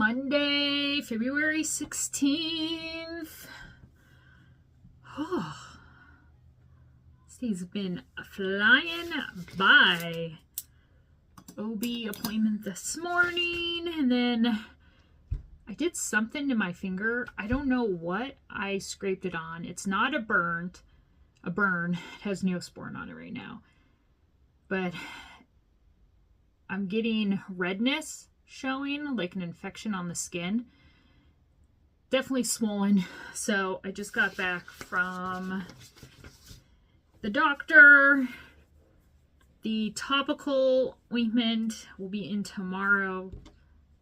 Monday, February 16th. Oh, this day's been flying by. OB appointment this morning, and then I did something to my finger. I don't know what I scraped it on. It's not a burn. It has Neosporin on it right now. But I'm getting redness showing, like an infection on the skin. Definitely swollen. So I just got back from the doctor. The topical ointment will be in tomorrow.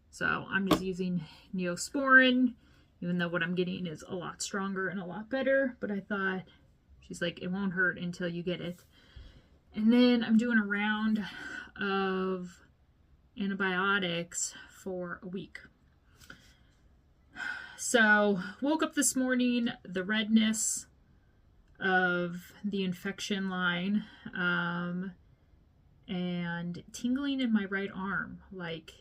So I'm just using Neosporin, even though what I'm getting is a lot stronger and a lot better. But I thought, she's like, it won't hurt until you get it. And then I'm doing a round of antibiotics for a week. So woke up this morning, the redness of the infection line, and tingling in my right arm. Like,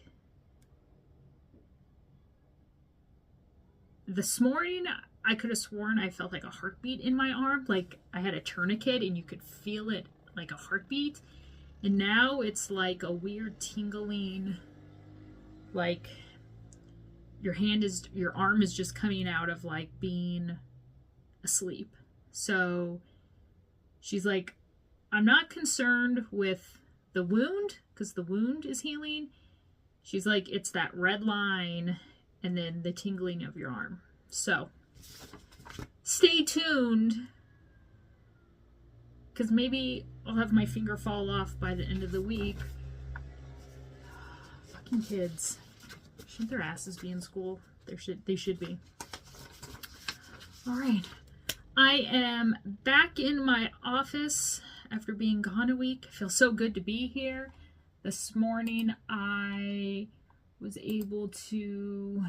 this morning I could have sworn I felt like a heartbeat in my arm, like I had a tourniquet and you could feel it like a heartbeat. And now it's like a weird tingling, like your arm is just coming out of like being asleep. So she's like, I'm not concerned with the wound because the wound is healing. She's like, it's that red line and then the tingling of your arm. So stay tuned, because maybe I'll have my finger fall off by the end of the week. Fucking kids. Shouldn't their asses be in school? They should be. Alright. I am back in my office after being gone a week. I feel so good to be here. This morning I was able to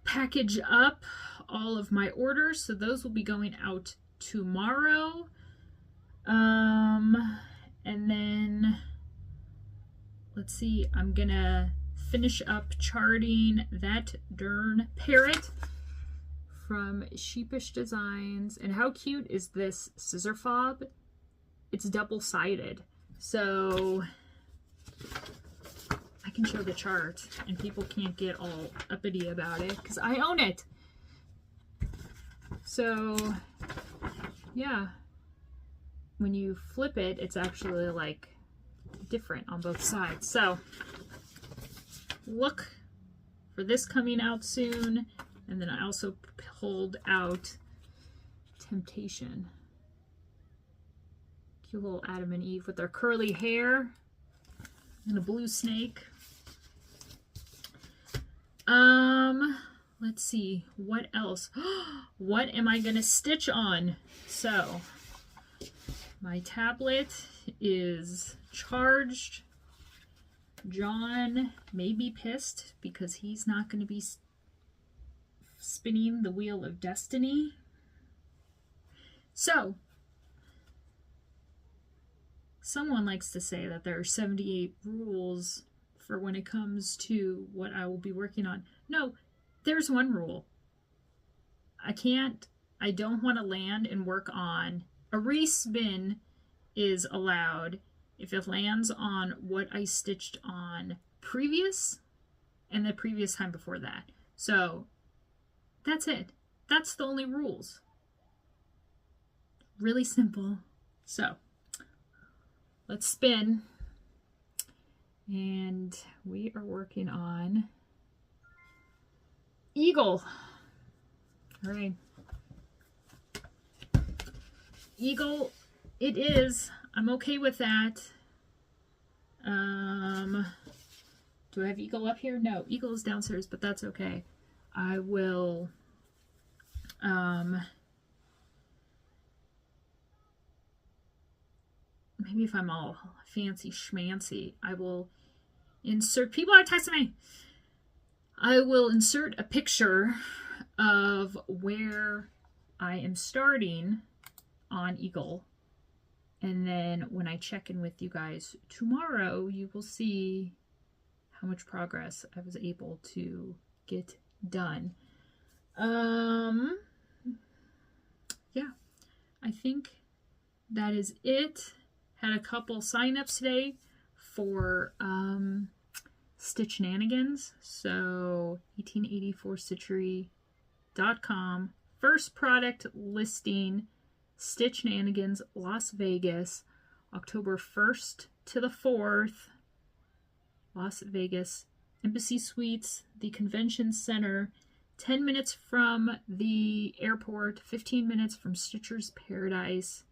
package up all of my orders, so those will be going out tomorrow. And then let's see, I'm gonna finish up charting that darn parrot from Sheepish Designs. And how cute is this scissor fob? It's double-sided, so I can show the chart and people can't get all uppity about it because I own it. So yeah, when you flip it, it's actually like different on both sides. So look for this coming out soon. And then I also pulled out Temptation. Cute little Adam and Eve with their curly hair and a blue snake. Let's see, what else? What am I gonna stitch on? So my tablet is charged. John may be pissed because he's not going to be spinning the wheel of destiny. So someone likes to say that there are 78 rules for when it comes to what I will be working on. No, there's one rule. I don't want to land and work on a respin is allowed if it lands on what I stitched on previous and the previous time before that. So that's it. That's the only rules. Really simple. So let's spin. And we are working on Eagle. All right. Eagle it is. I'm okay with that. Do I have Eagle up here? No, Eagle is downstairs, but that's okay. I will maybe if I'm all fancy schmancy, I will insert, people are texting me. I will insert a picture of where I am starting on Eagle. And then when I check in with you guys tomorrow, you will see how much progress I was able to get done. Yeah, I think that is it. Had a couple signups today for Stitch Shenanigans. So 1884stitchery.com. First product listing, Stitch Shenanigans, Las Vegas, October 1st to the 4th. Las Vegas, Embassy Suites, the Convention Center, 10 minutes from the airport, 15 minutes from Stitcher's Paradise.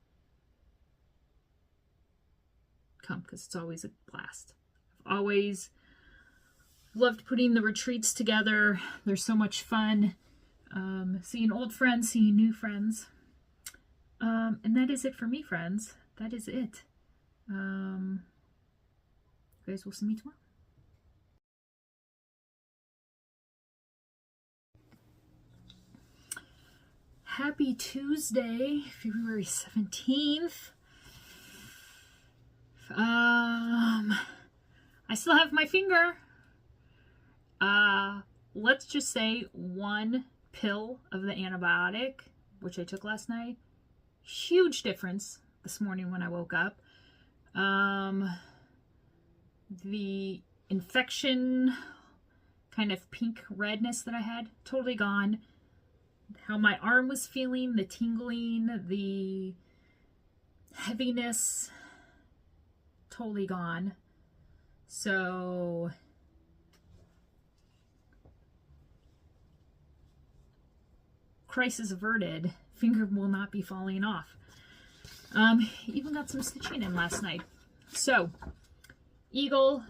Come, because it's always a blast. I've always loved putting the retreats together. They're so much fun. Seeing old friends, seeing new friends. And that is it for me, friends. That is it. You guys will see me tomorrow. Happy Tuesday, February 17th. I still have my finger. Let's just say one pill of the antibiotic, which I took last night. Huge difference this morning when I woke up. The infection, kind of pink redness that I had, totally gone. How my arm was feeling, the tingling, the heaviness, totally gone. So crisis averted. Finger will not be falling off. Even got some stitching in last night. So Eagle,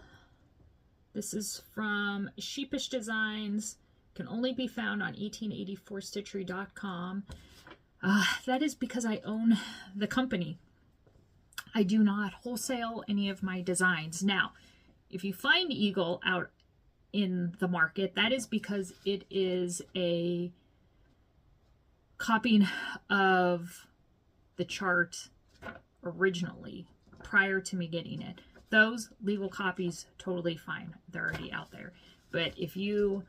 this is from Sheepish Designs, can only be found on 1884stitchery.com. That is because I own the company. I do not wholesale any of my designs. Now, if you find Eagle out in the market, that is because it is a copying of the chart originally, prior to me getting it. Those legal copies, totally fine. They're already out there. But if you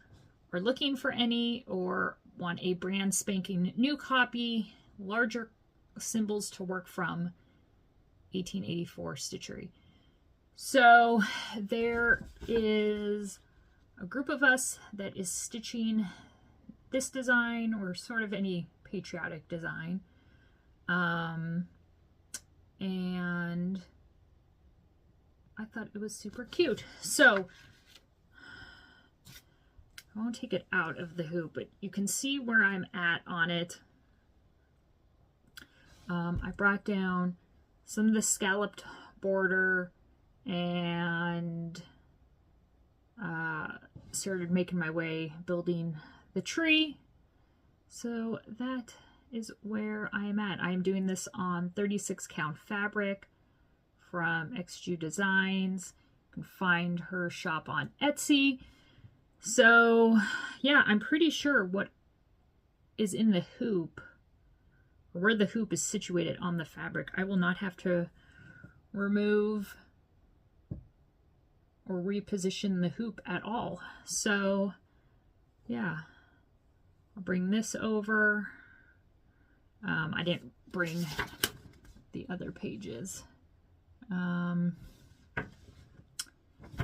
are looking for any or want a brand spanking new copy, larger symbols to work from, 1884 Stitchery. So there is a group of us that is stitching this design, or sort of any patriotic design. And I thought it was super cute. So I won't take it out of the hoop, but you can see where I'm at on it. I brought down some of the scalloped border and started making my way building the tree. So that is where I am at. I am doing this on 36 count fabric from XG Designs. You can find her shop on Etsy. So yeah, I'm pretty sure what is in the hoop, or where the hoop is situated on the fabric, I will not have to remove or reposition the hoop at all. So yeah, I'll bring this over. I didn't bring the other pages. And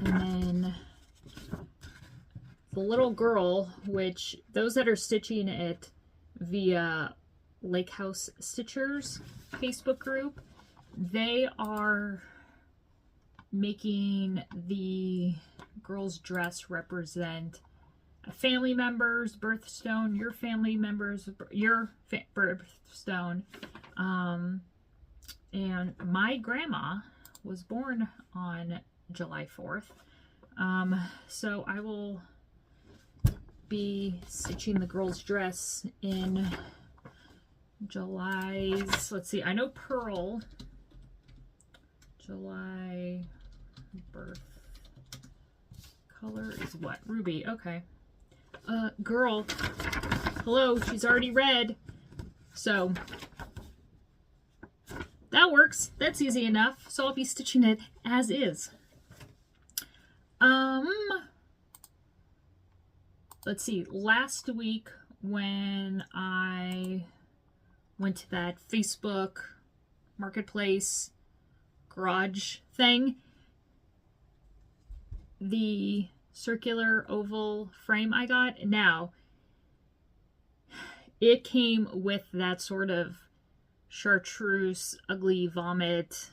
then the little girl, which those that are stitching it via Lake House Stitchers Facebook group, they are making the girl's dress represent a family member's birthstone, your family member's birthstone. And my grandma was born on July 4th. So I will be stitching the girl's dress in July's, let's see, I know Pearl, July birth color is what? Ruby, okay. Girl, hello, she's already red. So that works. That's easy enough. So I'll be stitching it as is. Let's see, last week when I went to that Facebook Marketplace garage thing, the circular oval frame I got, now it came with that sort of chartreuse ugly vomit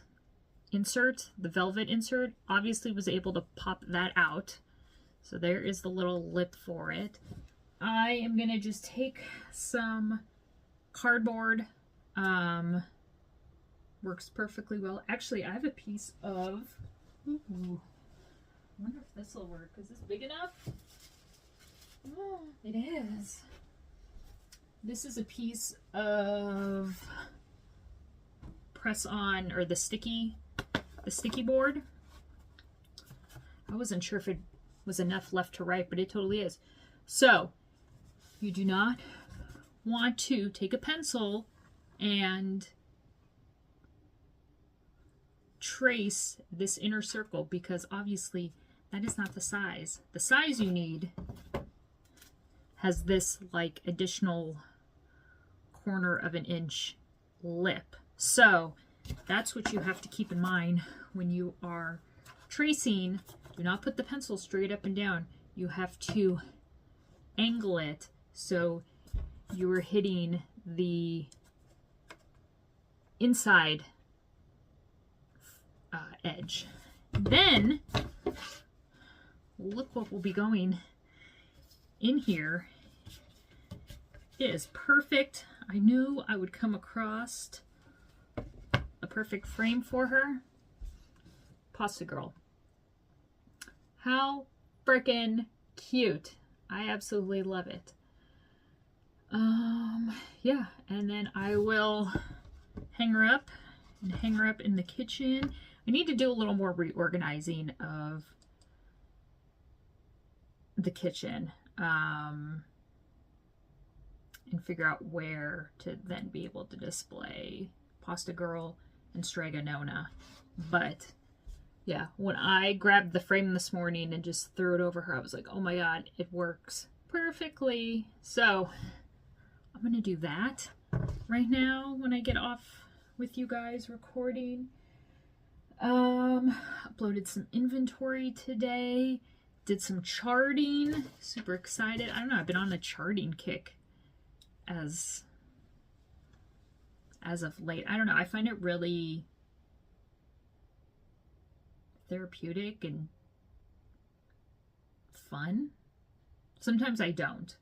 insert, the velvet insert. Obviously was able to pop that out. So there is the little lip for it. I am going to just take some cardboard. Works perfectly well. Actually, I have a piece of... Ooh, I wonder if this will work. Is this big enough? Oh, it is. This is a piece of press on, or the sticky board. I wasn't sure if it was enough left to write, but it totally is. So you do not want to take a pencil and trace this inner circle, because obviously that is not the size. The size you need has this like additional corner of an inch lip. So that's what you have to keep in mind when you are tracing. Do not put the pencil straight up and down. You have to angle it so you are hitting the inside edge. Then look what will be going in here. It is perfect. I knew I would come across a perfect frame for her. Pasta Girl. How freaking cute. I absolutely love it. Yeah, and then I will hang her up and hang her up in the kitchen. I need to do a little more reorganizing of the kitchen, and figure out where to then be able to display Pasta Girl and Strega Nona. But yeah, when I grabbed the frame this morning and just threw it over her, I was like, oh my god, it works perfectly. So I'm gonna do that right now when I get off with you guys recording. Uploaded some inventory today, did some charting, super excited. I don't know, I've been on a charting kick as of late. I don't know, I find it really therapeutic and fun. Sometimes I don't.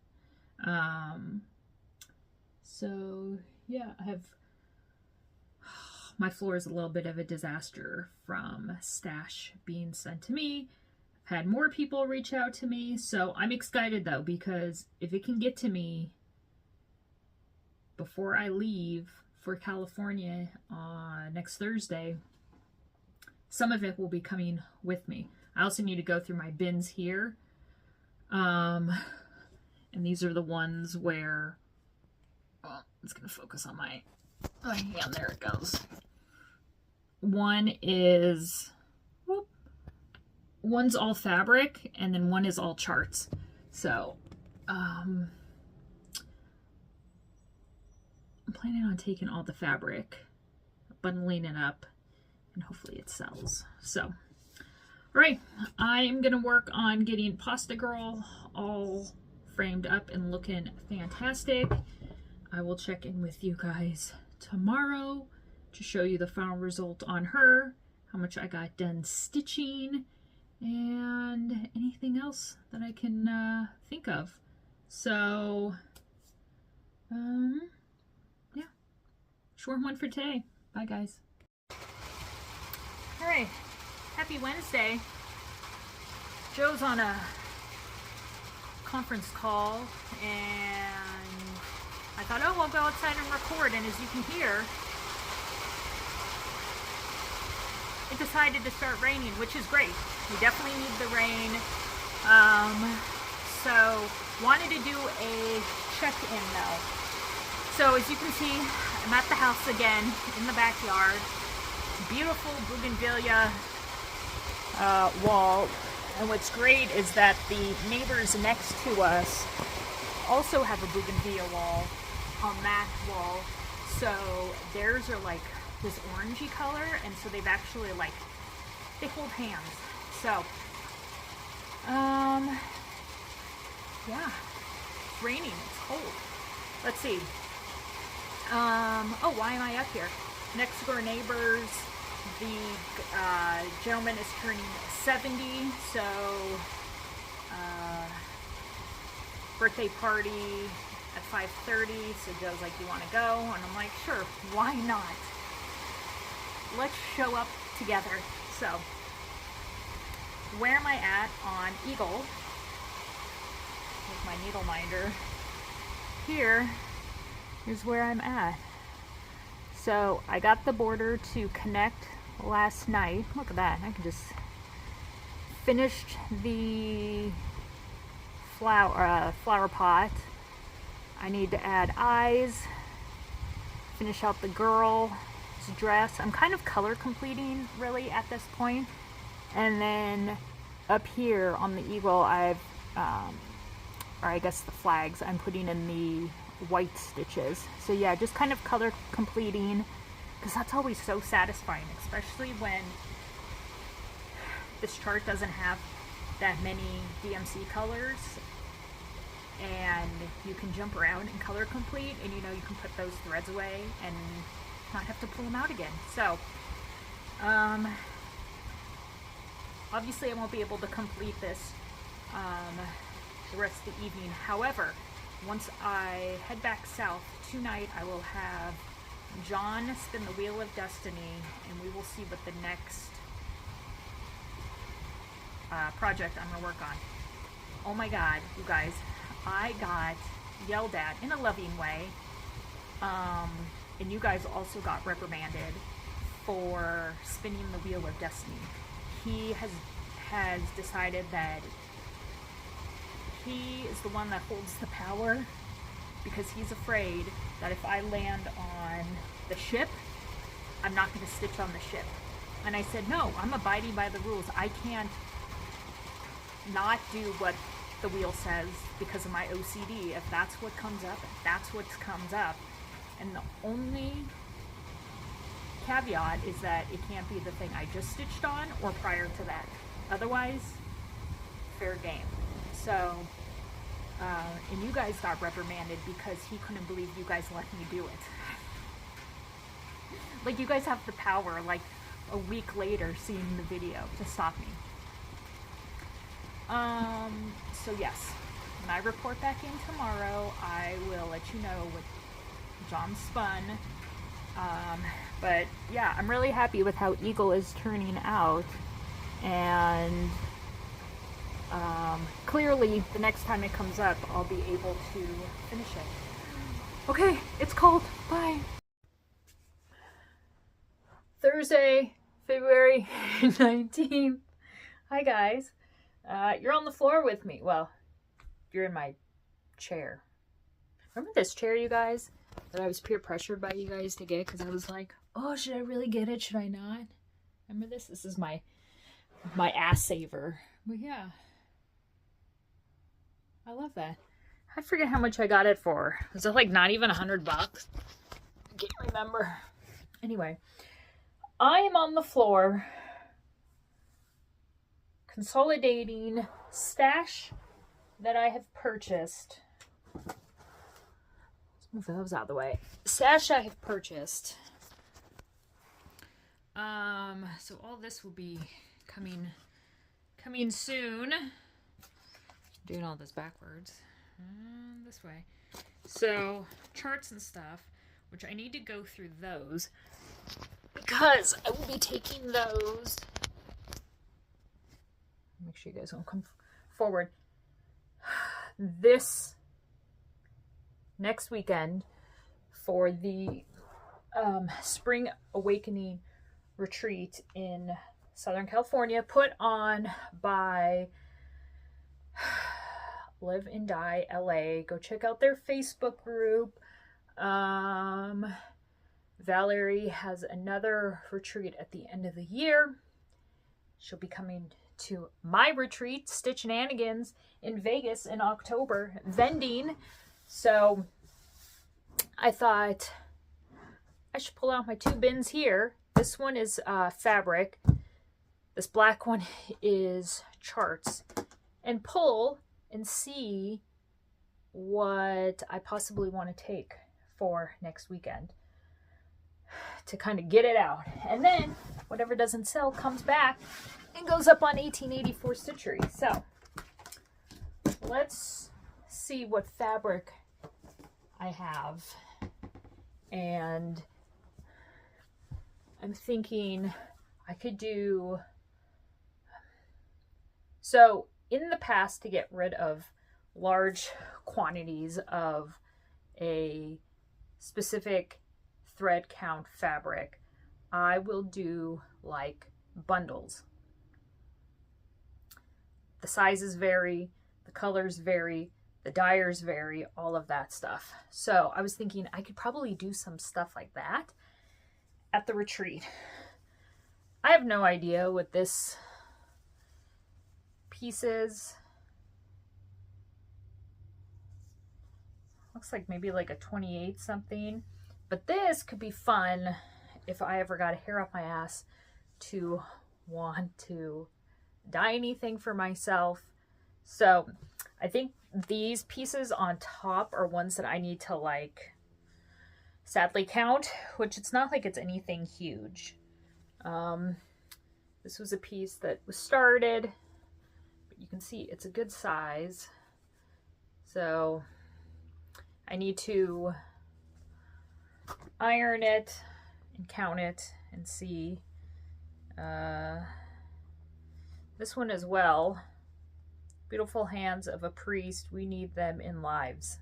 So yeah, I have, my floor is a little bit of a disaster from stash being sent to me. I've had more people reach out to me, so I'm excited though, because if it can get to me before I leave for California next Thursday, some of it will be coming with me. I also need to go through my bins here. And these are the ones where, well, it's going to focus on my hand. There it goes. One is, whoop, one's all fabric, and then one is all charts. So, I'm planning on taking all the fabric, bundling it up, and hopefully it sells. So, all right, I am going to work on getting Pasta Girl all framed up and looking fantastic. I will check in with you guys tomorrow to show you the final result on her, how much I got done stitching, and anything else that I can think of. So, yeah, short one for today. Bye, guys. All right, happy Wednesday. Joe's on a conference call, and I thought, oh, I'll go outside and record, and as you can hear, it decided to start raining, which is great. We definitely need the rain. So wanted to do a check-in though. So as you can see, I'm at the house again in the backyard. Beautiful bougainvillea wall And what's great is that the neighbors next to us also have a bougainvillea wall on that wall. So theirs are like this orangey color, and so they've actually like, they hold hands. So, yeah, it's raining, it's cold. Let's see. Oh, why am I up here? Next door neighbors, the gentleman is turning 70, so birthday party at 5:30, so Joe's like, you want to go? And I'm like, sure, why not? Let's show up together. So, where am I at on Eagle? With my needle minder. Here's where I'm at. So I got the border to connect last night. Look at that. I can just finished the flower pot. I need to add eyes, finish out the girl's dress. I'm kind of color completing really at this point. And then up here on the eagle, I've, or I guess the flags, I'm putting in the white stitches. So yeah, just kind of color completing, because that's always so satisfying, especially when this chart doesn't have that many DMC colors, and you can jump around and color complete, and you know you can put those threads away and not have to pull them out again. So obviously I won't be able to complete this the rest of the evening. However, once I head back south tonight, I will have John spin the Wheel of Destiny, and we will see what the next project I'm going to work on. Oh my god, you guys, I got yelled at in a loving way, and you guys also got reprimanded for spinning the Wheel of Destiny. He has decided that he is the one that holds the power, because he's afraid that if I land on the ship, I'm not going to stitch on the ship. And I said, no, I'm abiding by the rules. I can't not do what the wheel says because of my OCD. If that's what comes up, that's what comes up. And the only caveat is that it can't be the thing I just stitched on or prior to that. Otherwise, fair game. So, and you guys got reprimanded because he couldn't believe you guys let me do it. Like, you guys have the power, like, a week later seeing the video to stop me. So yes, when I report back in tomorrow, I will let you know what John spun. But yeah, I'm really happy with how Eagle is turning out, and clearly the next time it comes up, I'll be able to finish it. Okay, it's cold. Bye. Thursday, February 19th. Hi guys. You're on the floor with me. Well, you're in my chair. Remember this chair, you guys, that I was peer pressured by you guys to get because I was like, oh, should I really get it? Should I not? Remember this? This is my ass saver. But yeah, I love that. I forget how much I got it for. Was it like not even $100? I can't remember. Anyway, I am on the floor consolidating stash that I have purchased. Let's move those out of the way. Stash I have purchased. So all this will be coming soon. Doing all this backwards. This way. So charts and stuff, which I need to go through those because I will be taking those. Make sure you guys don't come forward. This next weekend for the Spring Awakening retreat in Southern California, put on by Live and Die LA. Go check out their Facebook group. Valerie has another retreat at the end of the year. She'll be coming to my retreat, Stitch Shenanigans, in Vegas in October, vending. So I thought I should pull out my 2 bins here. This one is fabric. This black one is charts. And pull and see what I possibly want to take for next weekend to kind of get it out. And then whatever doesn't sell comes back and goes up on 1884 Stitchery. So let's see what fabric I have. And I'm thinking I could do, so in the past, to get rid of large quantities of a specific thread count fabric, I will do like bundles. The sizes vary, the colors vary, the dyers vary, all of that stuff. So I was thinking I could probably do some stuff like that at the retreat. I have no idea what this piece is. Looks like maybe like a 28 something. But this could be fun if I ever got a hair up my ass to want to dye anything for myself. So I think these pieces on top are ones that I need to like sadly count, which it's not like it's anything huge. This was a piece that was started, but you can see it's a good size. So I need to iron it and count it and see. This one as well. Beautiful hands of a priest. We need them in lives.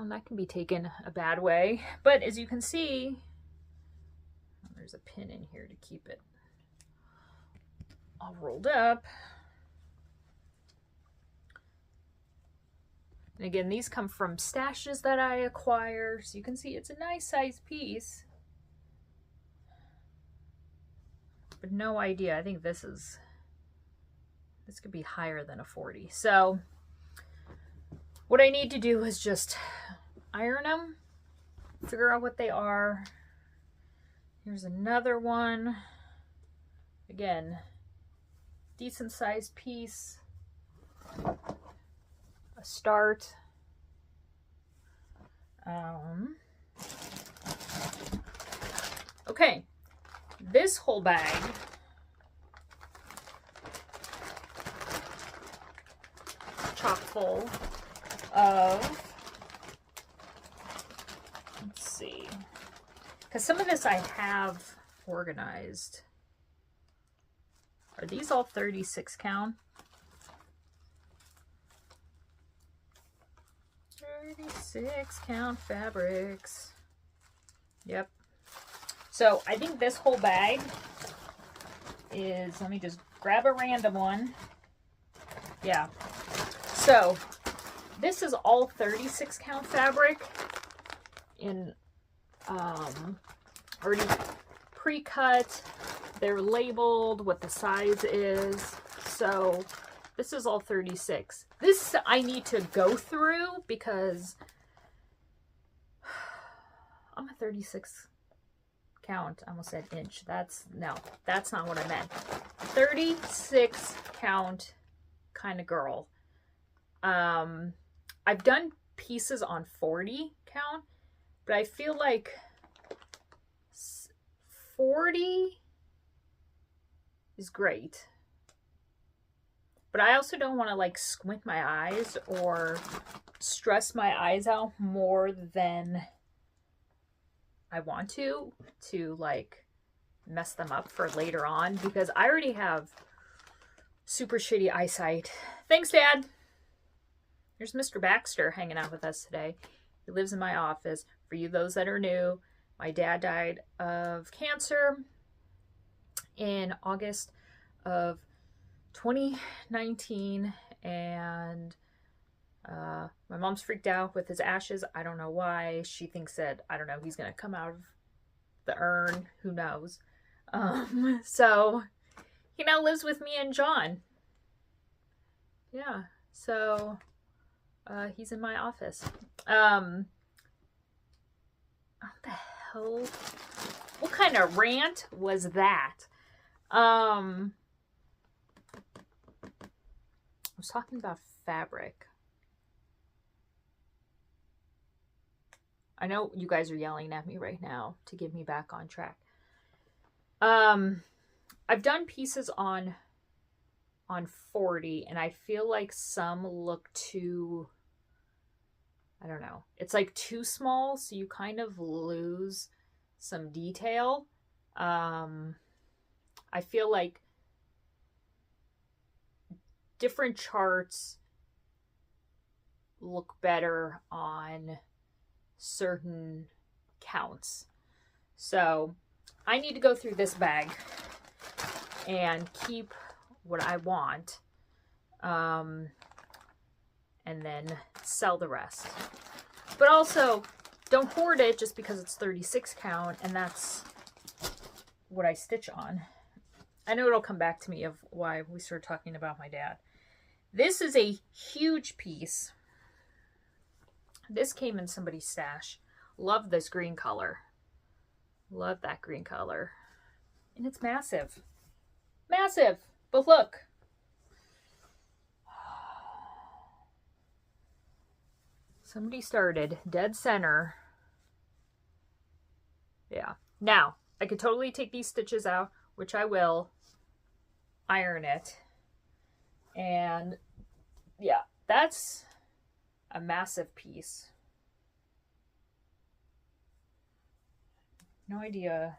That can be taken a bad way. But as you can see, there's a pin in here to keep it all rolled up. And again, these come from stashes that I acquire. So you can see it's a nice size piece. But no idea. I think this could be higher than a 40. So what I need to do is just iron them, figure out what they are. Here's another one. Again, decent sized piece. A start. Okay, this whole bag chock full of, let's see, because some of this I have organized. Are these all 36 count? 36 count fabrics. Yep. So I think this whole bag is, let me just grab a random one. Yeah. So this is all 36 count fabric in already pre-cut. They're labeled what the size is. So this is all 36. This I need to go through because I'm a 36 count. I almost said inch. That's not what I meant. 36 count kind of girl. I've done pieces on 40 count, but I feel like 40 is great. But I also don't want to like squint my eyes or stress my eyes out more than I want to like mess them up for later on, because I already have super shitty eyesight. Thanks, Dad. There's Mr. Baxter hanging out with us today. He lives in my office. For you, those that are new, my dad died of cancer in August of 2019, and my mom's freaked out with his ashes. I don't know why. She thinks that, I don't know, he's gonna come out of the urn. Who knows? So he now lives with me and John. Yeah, so he's in my office. What the hell? What kind of rant was that? I was talking about fabric. I know you guys are yelling at me right now to get me back on track. I've done pieces on 40, and I feel like some look too, I don't know, it's like too small, so you kind of lose some detail. I feel like different charts look better on certain counts. So I need to go through this bag and keep what I want, and then sell the rest. But also, don't hoard it just because it's 36 count and that's what I stitch on. I know it'll come back to me of why we started talking about my dad. This is a huge piece. This came in somebody's stash. Love this green color. Love that green color. And it's massive. Massive! But look. Somebody started dead center. Yeah. Now, I could totally take these stitches out, which I will. Iron it. And yeah, that's a massive piece. No idea.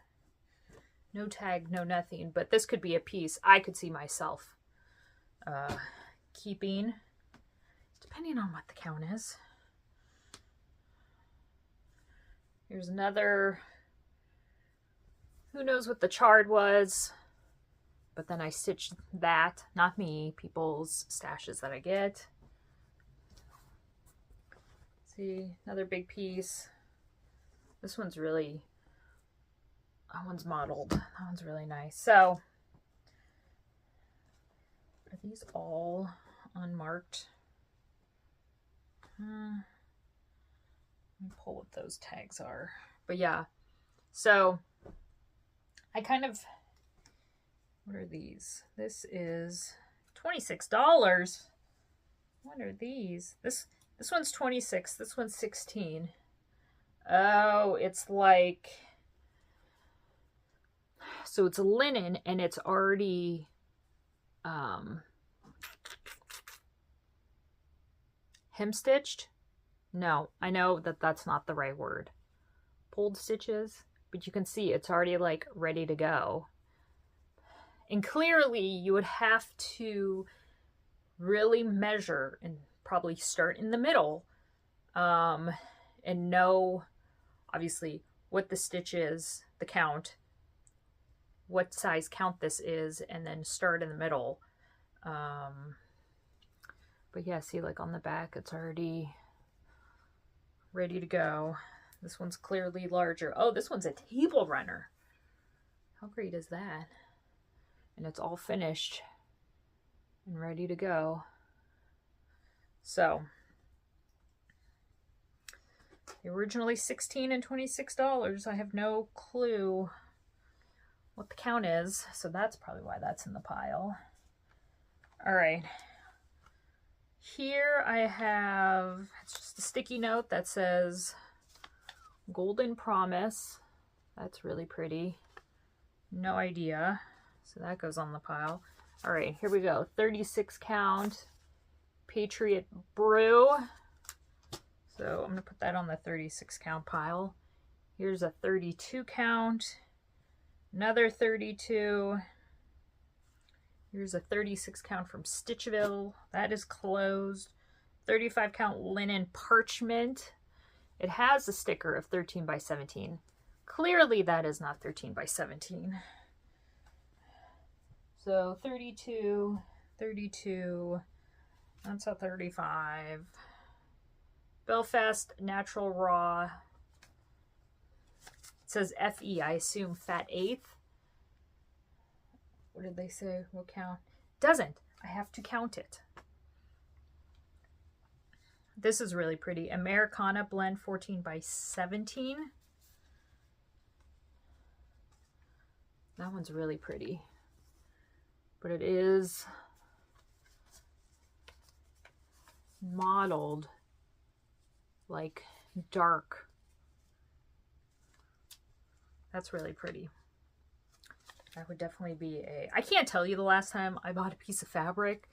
No tag, no nothing. But this could be a piece I could see myself keeping, depending on what the count is. Here's another. Who knows what the chart was. But then I stitched that. Not me. People's stashes that I get. See, another big piece. This one's really... That one's modeled. That one's really nice. So, are these all unmarked? Let me pull what those tags are. But yeah, so I kind of, what are these? This is $26. What are these? This one's 26. This one's 16. Oh, it's like... So it's linen and it's already hem stitched. No, I know that that's not the right word. Pulled stitches, but you can see it's already like ready to go. And clearly you would have to really measure and probably start in the middle and know obviously what the stitch is, the count, what size count this is, and then start in the middle. But yeah, see, like on the back, it's already ready to go. This one's clearly larger. Oh, this one's a table runner. How great is that? And it's all finished and ready to go. So, originally $16 and $26. I have no clue what the count is, so that's probably why that's in the pile. All right, here I have, it's just a sticky note that says Golden Promise. That's really pretty. No idea, so that goes on the pile. All right, here we go. 36 count Patriot Brew. So I'm gonna put that on the 36 count pile. Here's a 32 count. Another 32. Here's a 36 count from Stitchville. That is closed. 35 count linen parchment. It has a sticker of 13 by 17. Clearly that is not 13 by 17. So 32, 32. That's a 35. Belfast Natural Raw. It says FE, I assume fat eighth. what did they say will count? Doesn't. I have to count it. This is really pretty. Americana blend 14 by 17. That one's really pretty. But it is modeled like dark. That's really pretty. That would definitely be a... I can't tell you the last time I bought a piece of fabric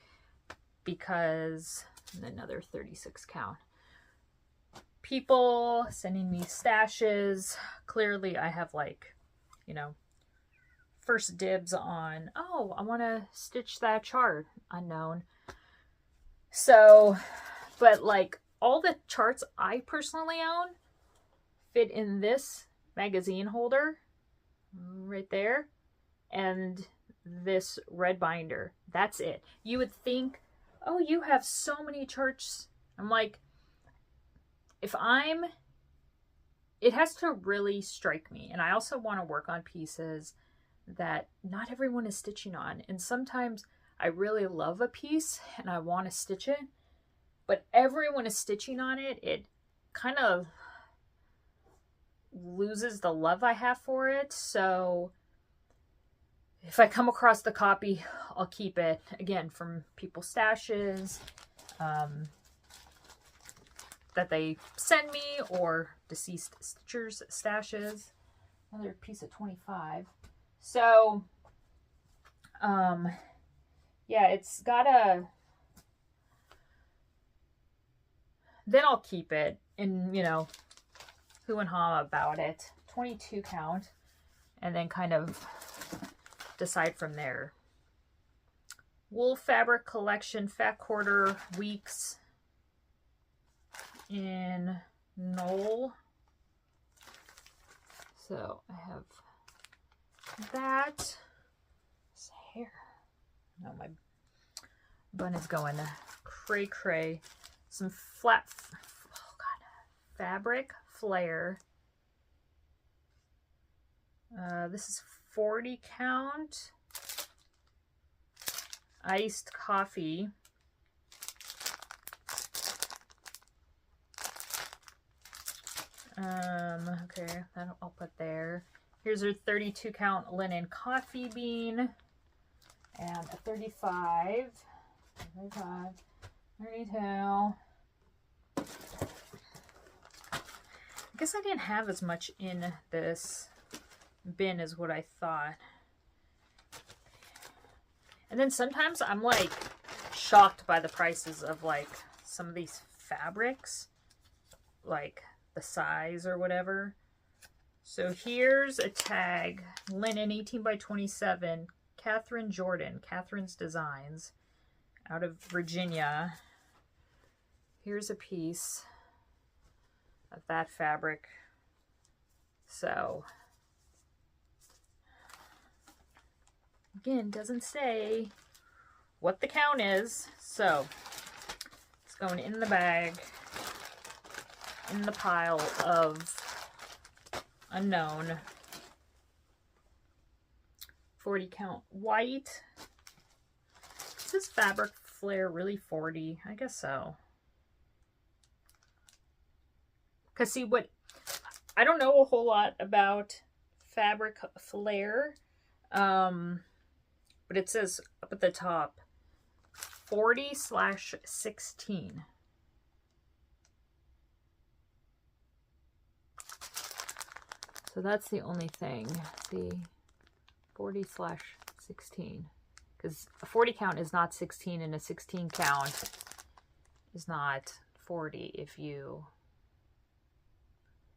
because... another 36 count. People sending me stashes. Clearly I have like, you know, first dibs on, oh, I want to stitch that chart. Unknown. So, but like all the charts I personally own fit in this magazine holder right there and this red binder. That's it. You would think, oh, you have so many charts. I'm like, it has to really strike me. And I also want to work on pieces that not everyone is stitching on. And sometimes I really love a piece and I want to stitch it, but everyone is stitching on it. It kind of loses the love I have for it. So if I come across the copy, I'll keep it, again, from people's stashes that they send me, or deceased stitchers' stashes. Another piece of 25. So, yeah, it's got a... Then I'll keep it and, you know, hoo and ha about it. 22 count. And then kind of... decide from there. Wool fabric collection, fat quarter weeks in Knoll. So I have that. This hair. No, my bun is going cray cray. Some flat, oh God, fabric flare. This is 40 count iced coffee. Okay, that I'll put there. Here's our 32 count linen coffee bean and a 35, 32. I guess I didn't have as much in this bin as what I thought. And then sometimes I'm like shocked by the prices of like some of these fabrics, like the size or whatever. So here's a tag, linen 18 by 27, Catherine Jordan, Catherine's Designs, out of Virginia. Here's a piece of that fabric. So again, doesn't say what the count is, so it's going in the bag, in the pile of unknown. 40 count white. Is this fabric flare really 40? I guess so. Because see, what I don't know a whole lot about fabric flare. But it says up at the top, 40/16. So that's the only thing, the 40/16. Because a 40 count is not 16 and a 16 count is not 40 if you...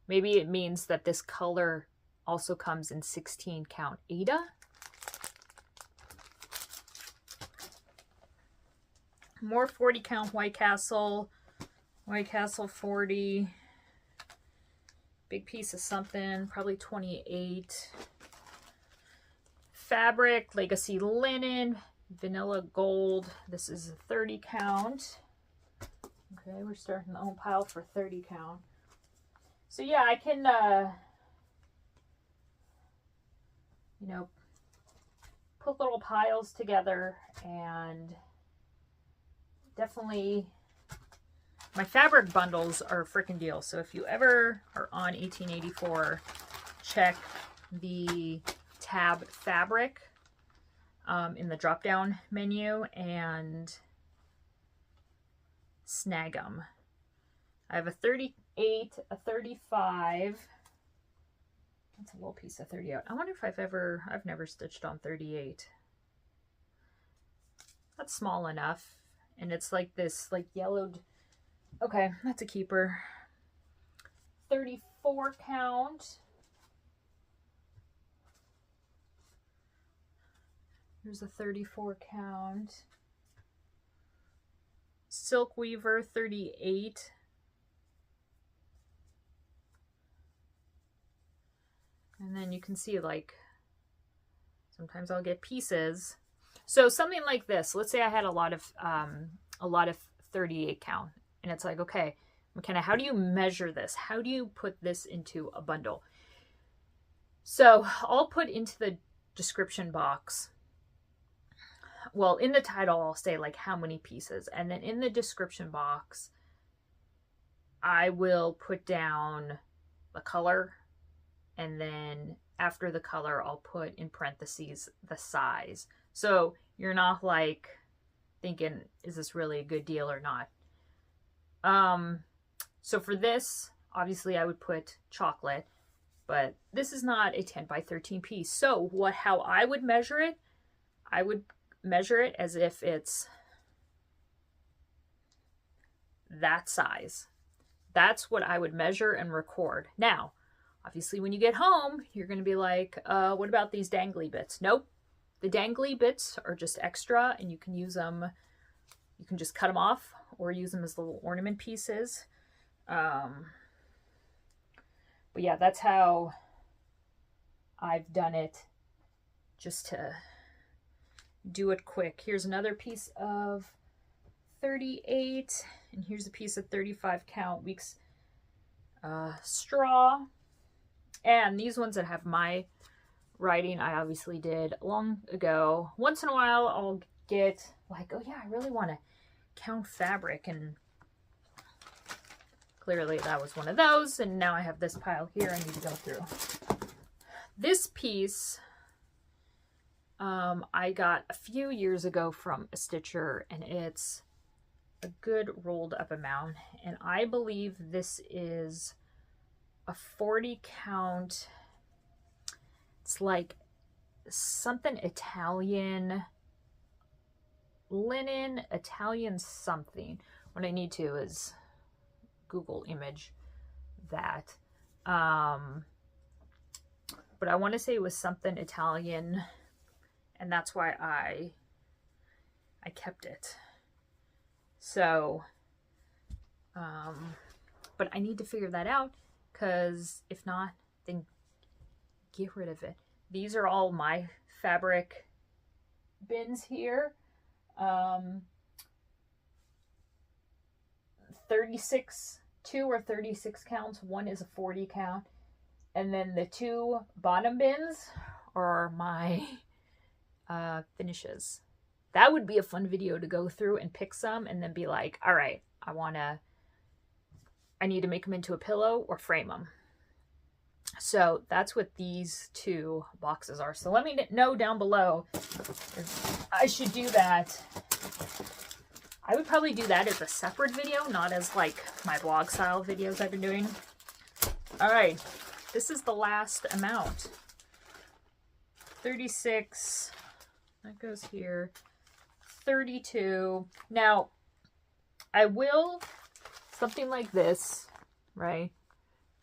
Maybe it means that this color also comes in 16 count Ada. More 40 count White Castle 40, big piece of something, probably 28. Fabric, Legacy Linen, Vanilla Gold. This is a 30 count. Okay, we're starting the own pile for 30 count. So yeah, I can, you know, put little piles together, and definitely my fabric bundles are a freaking deal. So if you ever are on 1884, check the tab fabric in the drop down menu and snag them. I have a 38, a 35. That's a little piece of 38. I wonder if I've never stitched on 38. That's small enough. And it's like this, like yellowed. Okay, that's a keeper. 34 count. Here's a 34 count. Silk Weaver 38. And then you can see, like, sometimes I'll get pieces. So something like this, let's say I had a lot of 38 count, and it's like, okay, McKenna, how do you measure this? How do you put this into a bundle? So I'll put into the description box, well, in the title, I'll say like how many pieces, and then in the description box, I will put down the color, and then after the color, I'll put in parentheses the size. So you're not like thinking, is this really a good deal or not? So for this, obviously I would put chocolate, but this is not a 10 by 13 piece. So how I would measure it, I would measure it as if it's that size. That's what I would measure and record. Now, obviously when you get home, you're going to be like, what about these dangly bits? Nope. The dangly bits are just extra, and you can use them. You can just cut them off or use them as little ornament pieces. But yeah, that's how I've done it, just to do it quick. Here's another piece of 38, and here's a piece of 35 count weeks straw. And these ones that have my writing, I obviously did long ago. Once in a while, I'll get like, oh yeah, I really want to count fabric, and clearly that was one of those. And now I have this pile here I need to go through. This piece I got a few years ago from a stitcher, and it's a good rolled up amount, and I believe this is a 40 count. It's like something Italian linen, Italian something. What I need to is Google image that. But I want to say it was something Italian, and that's why I kept it. So, but I need to figure that out, because if not, then get rid of it. These are all my fabric bins here. 36, 2 or 36 counts. One is a 40 count. And then the 2 bottom bins are my finishes. That would be a fun video to go through and pick some and then be like, all right, I need to make them into a pillow or frame them. So that's what these 2 boxes are. So let me know down below if I should do that. I would probably do that as a separate video, not as like my vlog style videos I've been doing. All right, this is the last amount. 36, that goes here. 32. Now, I will, something like this, right?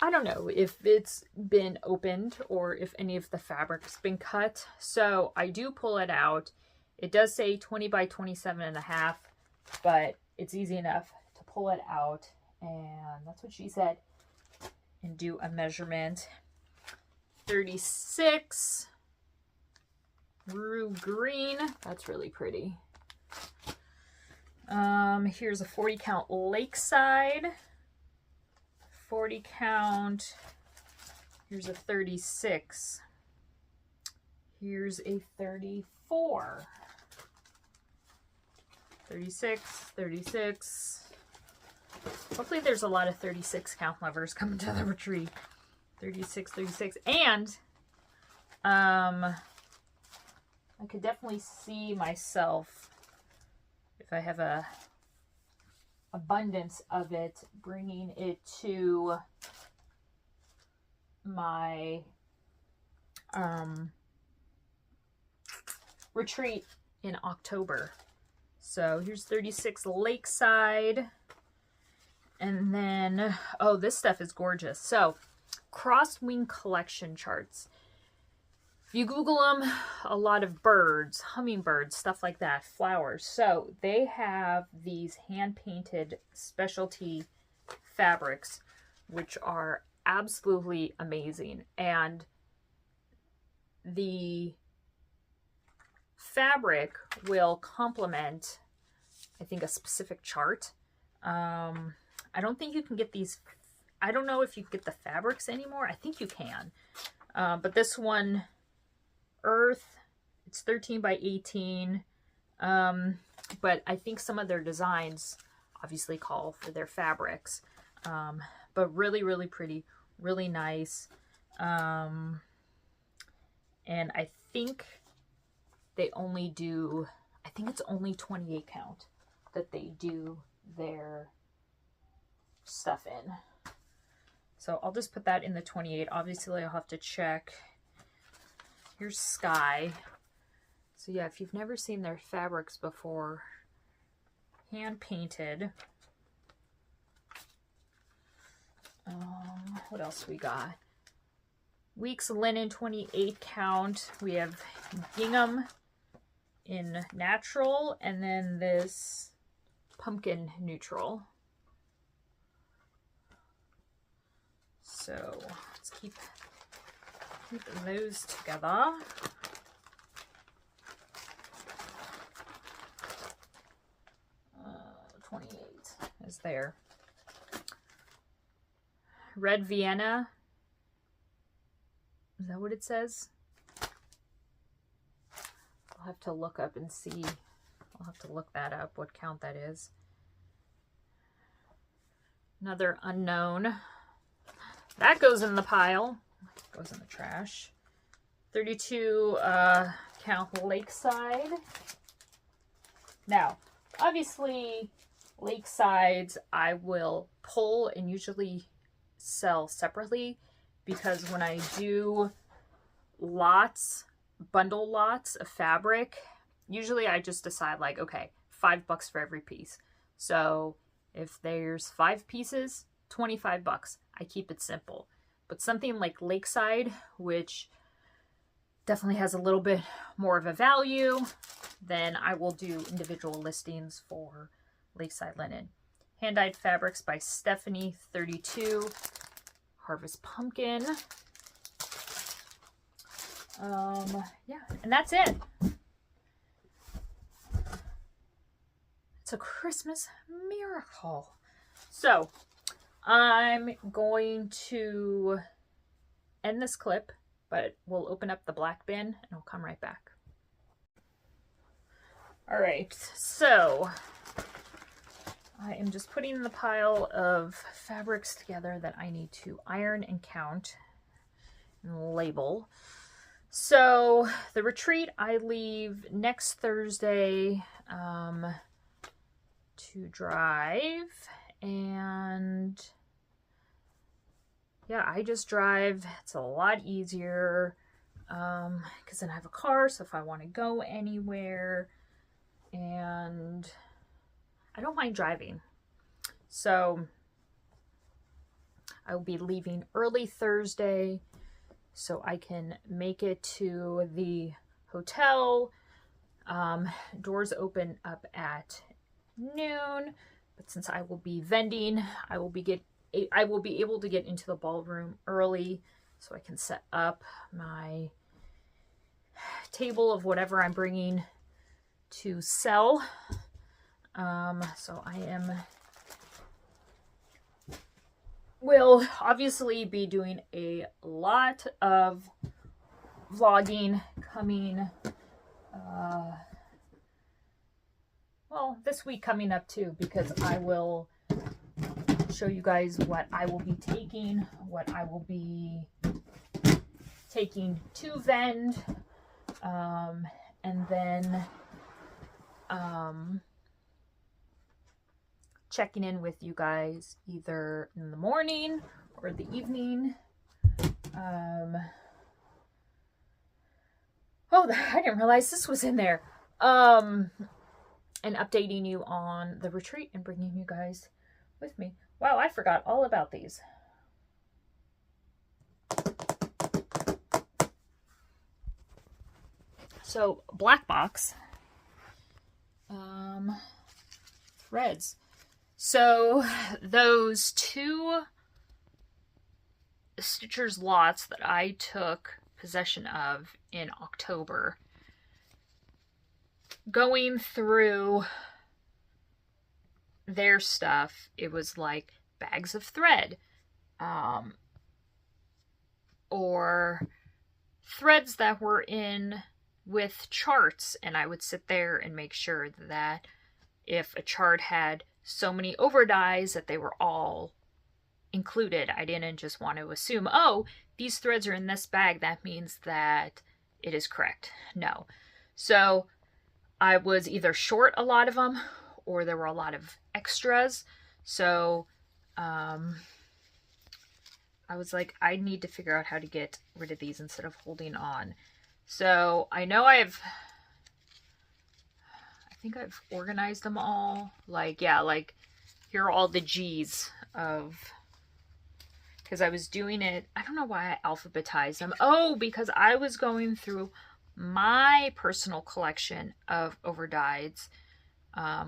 I don't know if it's been opened or if any of the fabric's been cut. So I do pull it out. It does say 20 by 27.5, but it's easy enough to pull it out. And that's what she said. And do a measurement. 36. Rue green. That's really pretty. Here's a 40 count Lakeside. 40 count. Here's a 36. Here's a 34. 36, 36. Hopefully there's a lot of 36 count lovers coming to the retreat. 36, 36. And I could definitely see myself, if I have a abundance of it, bringing it to my retreat in October. So here's 36 Lakeside. And then, oh, this stuff is gorgeous. So, crosswing collection charts. If you Google them, a lot of birds, hummingbirds, stuff like that, flowers. So, they have these hand-painted specialty fabrics, which are absolutely amazing. And the fabric will complement, I think, a specific chart. I don't think you can get these. I don't know if you get the fabrics anymore. I think you can. But this one, Earth, it's 13 by 18. But I think some of their designs obviously call for their fabrics. But really, really pretty, really nice. And I think they only do, I think it's only 28 count that they do their stuff in. So I'll just put that in the 28. Obviously I'll have to check. Here's Sky. So yeah, if you've never seen their fabrics before, hand painted. What else we got? Weeks linen 28 count. We have gingham in natural, and then this pumpkin neutral. So let's keep those together. Uh, 28 is there. Red Vienna. Is that what it says? I'll have to look up and see. I'll have to look that up, what count that is. Another unknown. That goes in the pile. Goes in the trash. 32 count Lakeside. Now, obviously, Lakesides I will pull and usually sell separately, because when I do lots, bundle lots of fabric, usually I just decide like, okay, $5 for every piece. So if there's 5 pieces, 25 bucks. I keep it simple. But something like Lakeside, which definitely has a little bit more of a value, then I will do individual listings for Lakeside linen. Hand-dyed fabrics by Stephanie, 32. Harvest pumpkin. Yeah, and that's it. It's a Christmas miracle. So I'm going to end this clip, but we'll open up the black bin and I'll come right back. All right, so I am just putting the pile of fabrics together that I need to iron and count and label. So the retreat, I leave next Thursday to drive, and yeah, I just drive. It's a lot easier because then I have a car, so if I want to go anywhere, and I don't mind driving. So I will be leaving early Thursday so I can make it to the hotel. Doors open up at noon, but since I will be vending, I will be able to get into the ballroom early so I can set up my table of whatever I'm bringing to sell. So will obviously be doing a lot of vlogging coming, well, this week coming up too, because I will show you guys what I will be taking, what I will be taking to vend, and then checking in with you guys either in the morning or the evening. Oh, I didn't realize this was in there. And updating you on the retreat and bringing you guys with me. Wow, I forgot all about these. So, black box. Threads. So, those 2 Stitchers lots that I took possession of in October, going through their stuff, it was like bags of thread, or threads that were in with charts, and I would sit there and make sure that if a chart had so many over dyes that they were all included. I didn't just want to assume, oh, these threads are in this bag, that means that it is correct. No. So I was either short a lot of them, or there were a lot of extras. So I was like, I need to figure out how to get rid of these instead of holding on. So I know I think I've organized them all. Like, yeah, like here are all the G's of, because I was doing it, I don't know why I alphabetized them. Oh, because I was going through my personal collection of overdyes,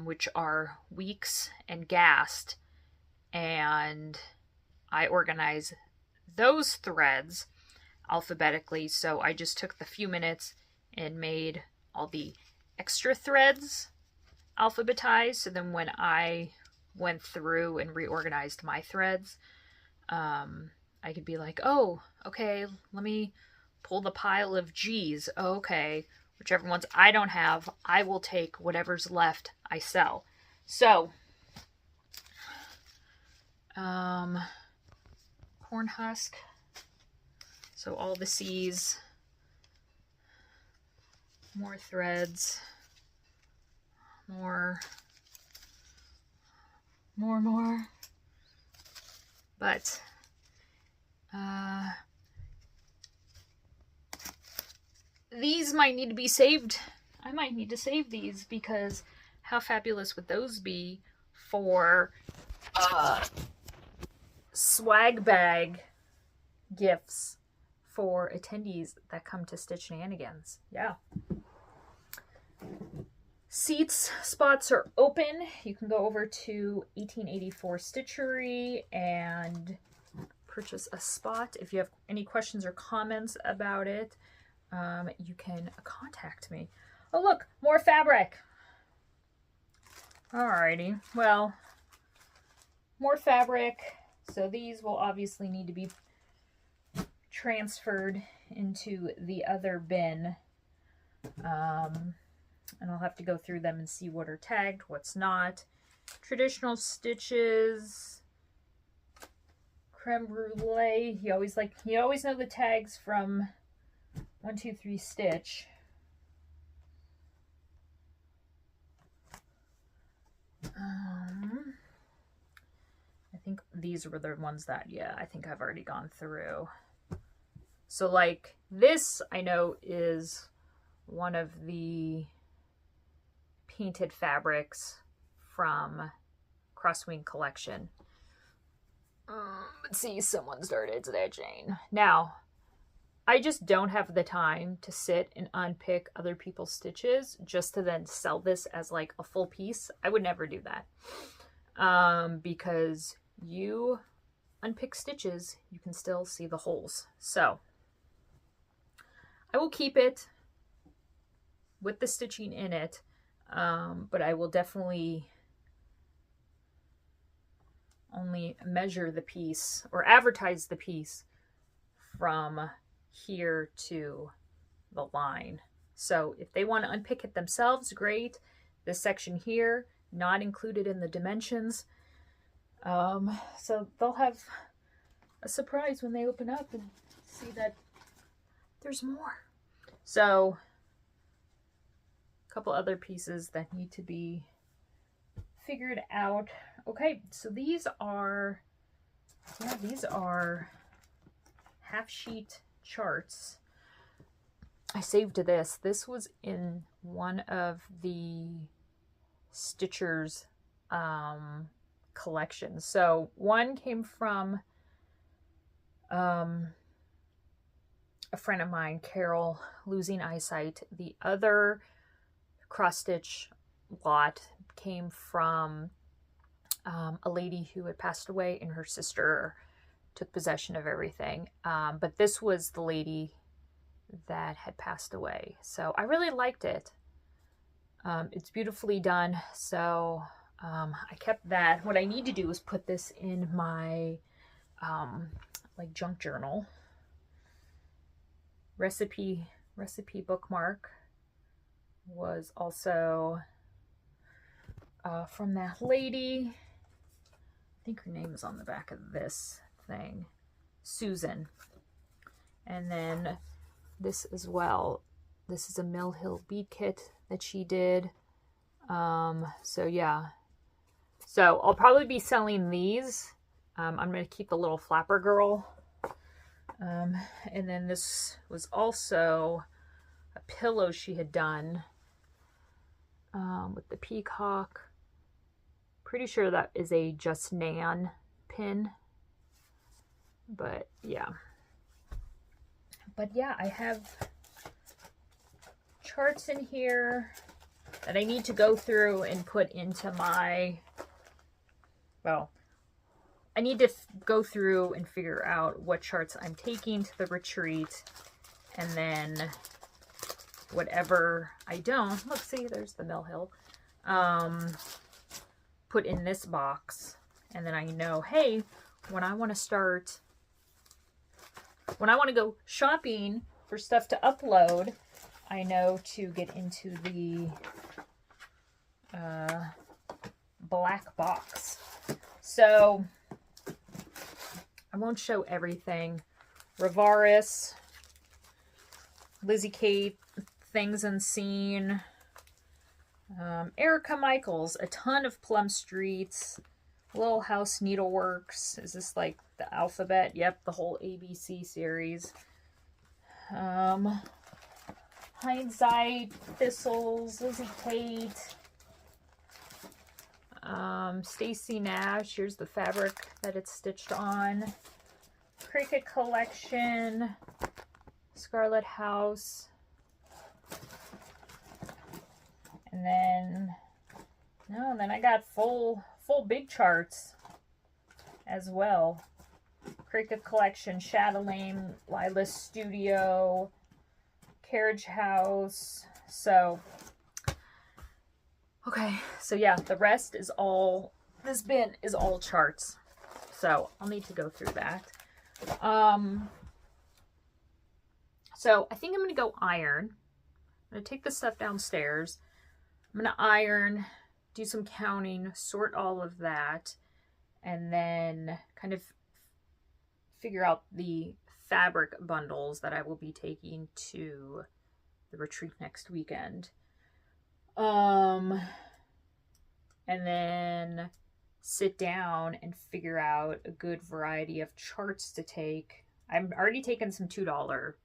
which are Weeks and Gast, and I organize those threads alphabetically. So I just took the few minutes and made all the extra threads alphabetized. So then when I went through and reorganized my threads, I could be like, oh, okay, let me pull the pile of G's. Oh, okay, whichever ones I don't have, I will take whatever's left I sell. So, corn husk. So all the C's, more threads, more. But these might need to be saved. I might need to save these, because how fabulous would those be for swag bag gifts for attendees that come to Stitch Shenanigans. Yeah. Seats spots are open. You can go over to 1884 Stitchery and purchase a spot. If you have any questions or comments about it, you can contact me. Oh, look, more fabric. Alrighty, well, more fabric. So these will obviously need to be transferred into the other bin. And I'll have to go through them and see what are tagged, what's not. Traditional stitches, creme brulee. You always know the tags from 1-2-3 Stitch. I think these were the ones that, yeah, I think I've already gone through. So like this, I know is one of the painted fabrics from Crosswing Collection. Let's see, someone started stitching. Now, I just don't have the time to sit and unpick other people's stitches just to then sell this as like a full piece. I would never do that. Because you unpick stitches, you can still see the holes. So, I will keep it with the stitching in it. But I will definitely only measure the piece or advertise the piece from here to the line. So if they want to unpick it themselves, great. This section here, not included in the dimensions. So they'll have a surprise when they open up and see that there's more. So a couple other pieces that need to be figured out. Okay, so these are half sheet charts. I saved this. This was in one of the Stitchers collections. So one came from a friend of mine, Carol, losing eyesight. The other cross stitch lot came from a lady who had passed away, and her sister took possession of everything. But this was the lady that had passed away. So I really liked it. It's beautifully done. So I kept that. What I need to do is put this in my like junk journal. Recipe bookmark was also from that lady. I think her name is on the back of this thing, Susan. And then this as well. This is a Mill Hill bead kit that she did. So yeah. So I'll probably be selling these. I'm going to keep the little flapper girl. And then this was also a pillow she had done with the peacock. Pretty sure that is a Just Nan pin. But yeah. I have charts in here that I need to go through and put into my, well, I need to go through and figure out what charts I'm taking to the retreat, and then whatever I don't, look, see, there's the Mill Hill, put in this box, and then I know, hey, when I want to go shopping for stuff to upload, I know to get into the black box. So I won't show everything. Rivaris, Lizzie Kate, Things Unseen, Erica Michaels, a ton of Plum Streets, Little House Needleworks. Is this like the alphabet? Yep, the whole ABC series. Hindsight, Thistles, Lizzie Kate, Stacy Nash. Here's the fabric that it's stitched on. Cricket Collection, Scarlet House, and then I got full big charts as well. Cricket Collection, Chatelaine, Lila's Studio, Carriage House. So okay, so yeah, the rest is all, this bin is all charts. So I'll need to go through that. So I think I'm going to go iron. I'm going to take the stuff downstairs. I'm going to iron, do some counting, sort all of that, and then kind of figure out the fabric bundles that I will be taking to the retreat next weekend. And then sit down and figure out a good variety of charts to take. I'm already taken some $2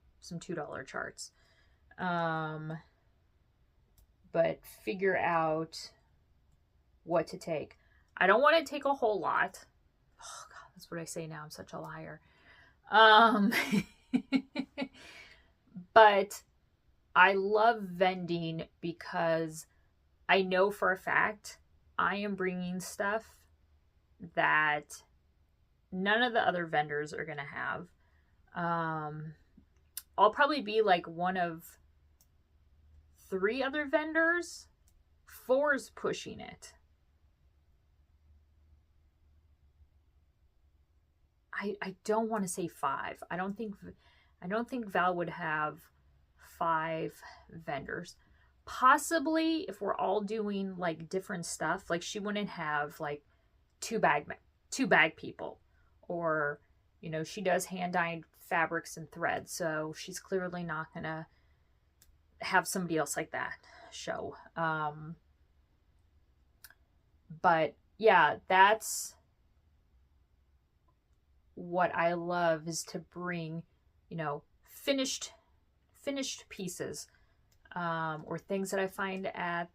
charts. But figure out what to take. I don't want to take a whole lot. Oh God, that's what I say now. I'm such a liar. But I love vending because I know for a fact I am bringing stuff that none of the other vendors are going to have. I'll probably be like one of 3 other vendors. 4's pushing it. I don't want to say 5. I don't think Val would have 5 vendors. Possibly if we're all doing like different stuff, like she wouldn't have like two bag people, or, you know, she does hand dyed fabrics and threads, so she's clearly not gonna have somebody else like that show. But yeah, that's what I love, is to bring, you know, finished pieces, or things that I find at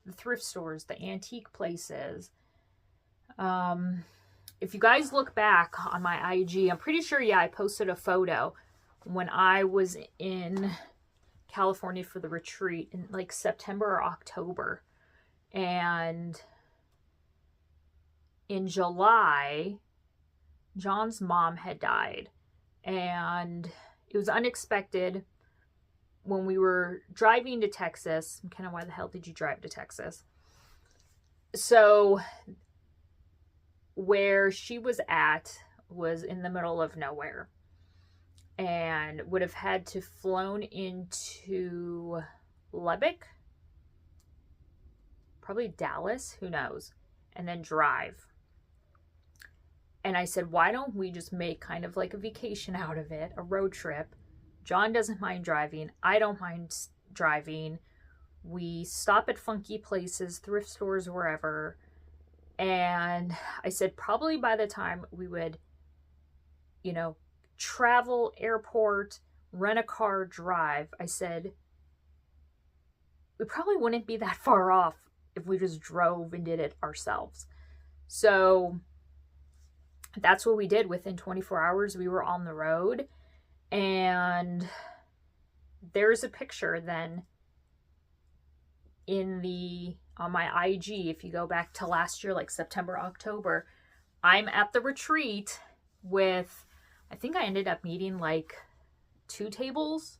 the thrift stores, the antique places. If you guys look back on my IG, I'm pretty sure, yeah, I posted a photo when I was in California for the retreat in like September or October. And in July, John's mom had died, and it was unexpected. When we were driving to Texas, kind of, why the hell did you drive to Texas? So where she was at was in the middle of nowhere, and would have had to flown into Lubbock, probably Dallas, who knows, and then drive. And I said, why don't we just make kind of like a vacation out of it, a road trip? John doesn't mind driving. I don't mind driving. We stop at funky places, thrift stores, wherever. And I said, probably by the time we would, you know, travel, airport, rent a car, drive, I said, we probably wouldn't be that far off if we just drove and did it ourselves. So that's what we did. Within 24 hours, we were on the road. And there's a picture then on my IG, if you go back to last year, like September, October, I'm at the retreat with, I think I ended up needing like 3 tables.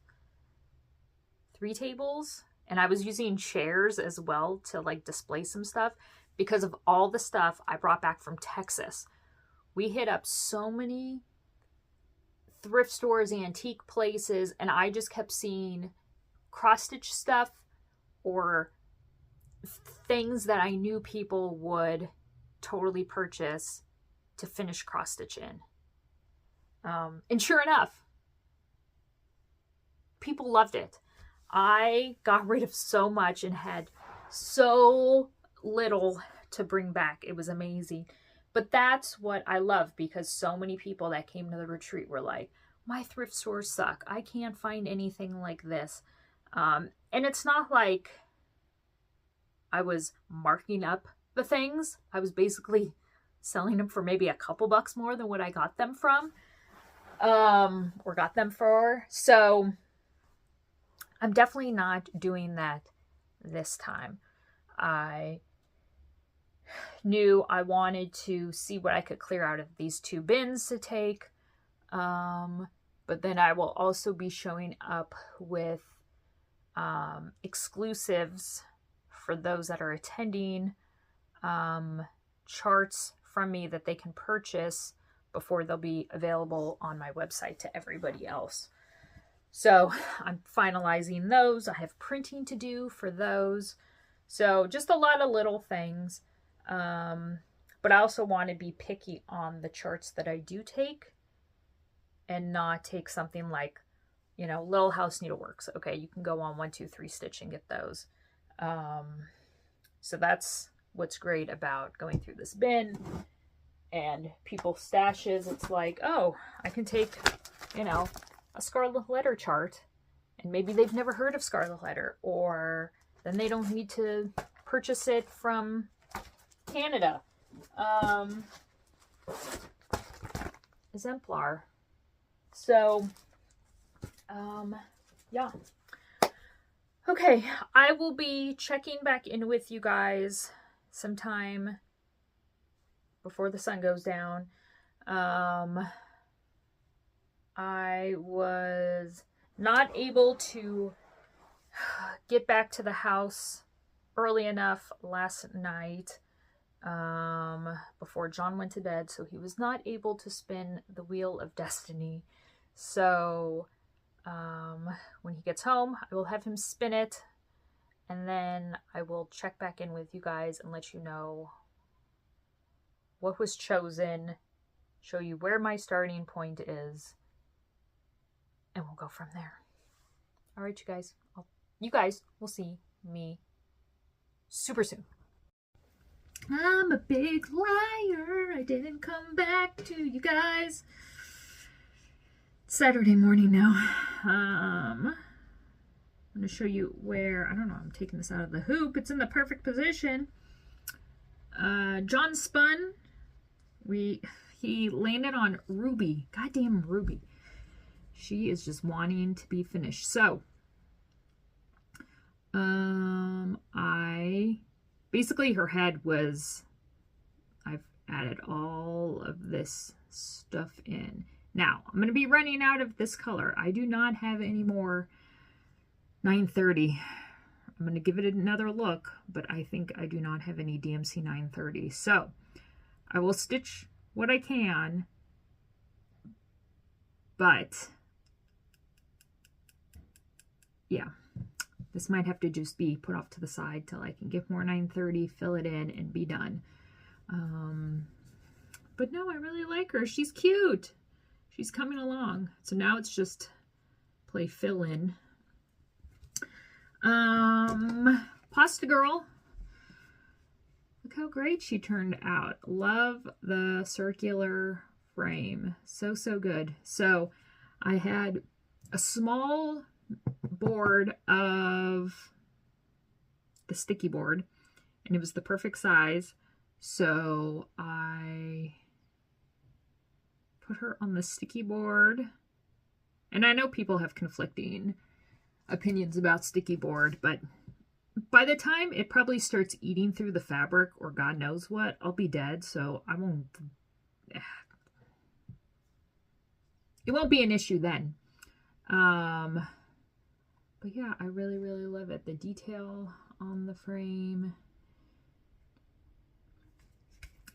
And I was using chairs as well to like display some stuff because of all the stuff I brought back from Texas. We hit up so many thrift stores, antique places, and I just kept seeing cross-stitch stuff or things that I knew people would totally purchase to finish cross-stitch in. And sure enough, people loved it. I got rid of so much and had so little to bring back. It was amazing. But that's what I love, because so many people that came to the retreat were like, my thrift stores suck. I can't find anything like this. And it's not like I was marking up the things. I was basically selling them for maybe a couple bucks more than what I got them from, or got them for. So I'm definitely not doing that this time. I knew I wanted to see what I could clear out of these 2 bins to take. But then I will also be showing up with exclusives for those that are attending, charts from me that they can purchase before they'll be available on my website to everybody else. So I'm finalizing those. I have printing to do for those. So just a lot of little things. But I also want to be picky on the charts that I do take, and not take something like, you know, Little House Needleworks. Okay, you can go on 1, 2, 3 Stitch and get those. So that's what's great about going through this bin and people's stashes. It's like, oh, I can take, you know, a Scarlet Letter chart, and maybe they've never heard of Scarlet Letter, or then they don't need to purchase it from Canada. Exemplar. So, yeah. Okay, I will be checking back in with you guys sometime before the sun goes down. I was not able to get back to the house early enough last night, before John went to bed, so he was not able to spin the Wheel of Destiny. So When he gets home, I will have him spin it, and then I will check back in with you guys and let you know what was chosen, show you where my starting point is, and we'll go from there. All right, you guys will see me super soon. I'm a big liar. I didn't come back to you guys. It's Saturday morning now. I'm going to show you where, I don't know, I'm taking this out of the hoop. It's in the perfect position. John spun. He landed on Ruby. Goddamn Ruby. She is just wanting to be finished. So, basically her head was, I've added all of this stuff in. Now, I'm going to be running out of this color. I do not have any more 930. I'm going to give it another look, but I think I do not have any DMC 930. So, I will stitch what I can, but yeah, this might have to just be put off to the side till I can get more 930, fill it in, and be done. But no, I really like her. She's cute. She's coming along. So now it's just play fill in. Pasta Girl. Look how great she turned out. Love the circular frame. So, so good. So I had a small board of the sticky board, and it was the perfect size. So I put her on the sticky board. And I know people have conflicting opinions about sticky board, but by the time it probably starts eating through the fabric or God knows what, I'll be dead. So I won't, it won't be an issue then. But yeah, I really, really love it. The detail on the frame.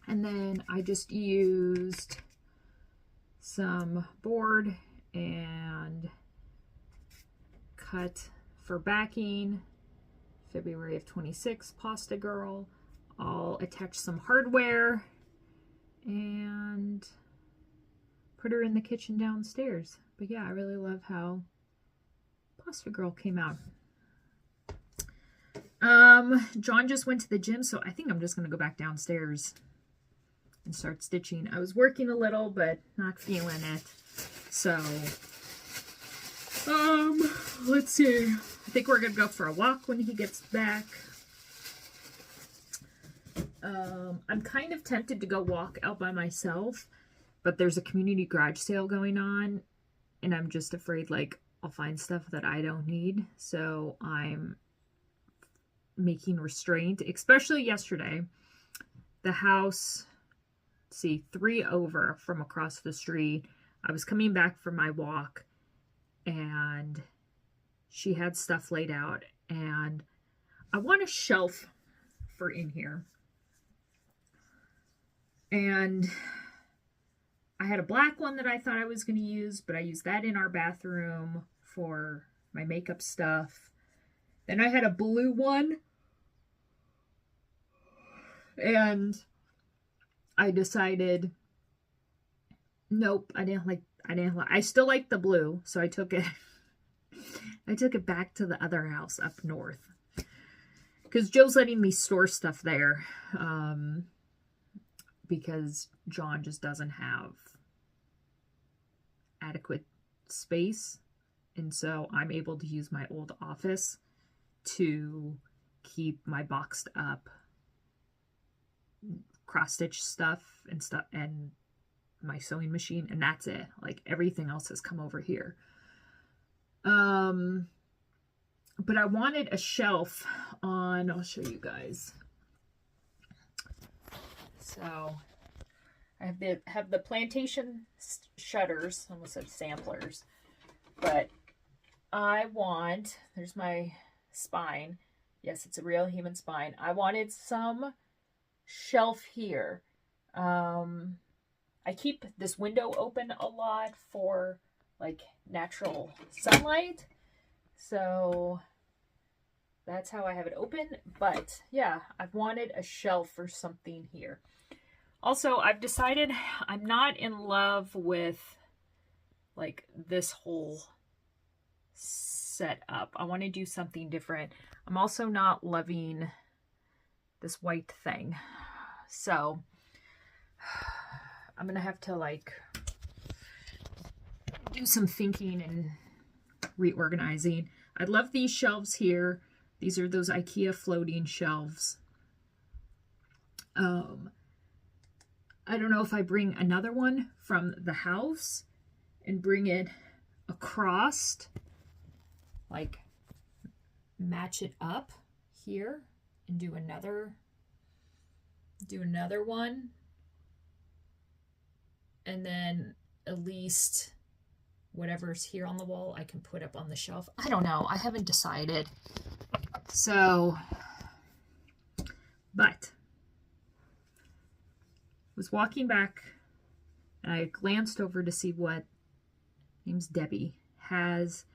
And then I just used some board and cut for backing. February of 26, Pasta Girl. I'll attach some hardware and put her in the kitchen downstairs. But yeah, I really love how Pasta Girl came out. John just went to the gym, so I think I'm just going to go back downstairs and start stitching. I was working a little, but not feeling it. So, let's see. I think we're going to go for a walk when he gets back. I'm kind of tempted to go walk out by myself, but there's a community garage sale going on, and I'm just afraid, like, I'll find stuff that I don't need. So I'm making restraint, especially yesterday. The house, see, 3 over from across the street. I was coming back from my walk, and she had stuff laid out, and I want a shelf for in here. And I had a black one that I thought I was going to use, but I used that in our bathroom for my makeup stuff. Then I had a blue one, and I decided, nope, I still like the blue, so I took it. I took it back to the other house up north because Joe's letting me store stuff there, because John just doesn't have adequate space, and so I'm able to use my old office to keep my boxed up cross-stitch stuff and my sewing machine, and that's it. Like, everything else has come over here. But I wanted a shelf on, I'll show you guys. So I have the plantation shutters, I almost said samplers, but I want, there's my spine. Yes, it's a real human spine. I wanted some shelf here. I keep this window open a lot for like natural sunlight. So that's how I have it open. But yeah, I've wanted a shelf or something here. Also, I've decided I'm not in love with like this whole setup. I want to do something different. I'm also not loving this white thing. So I'm going to have to like do some thinking and reorganizing. I love these shelves here. These are those IKEA floating shelves. I don't know if I bring another one from the house and bring it across, like match it up here and do another one. And then at least whatever's here on the wall, I can put up on the shelf. I don't know. I haven't decided. So, but was walking back and I glanced over to see what name's Debbie has,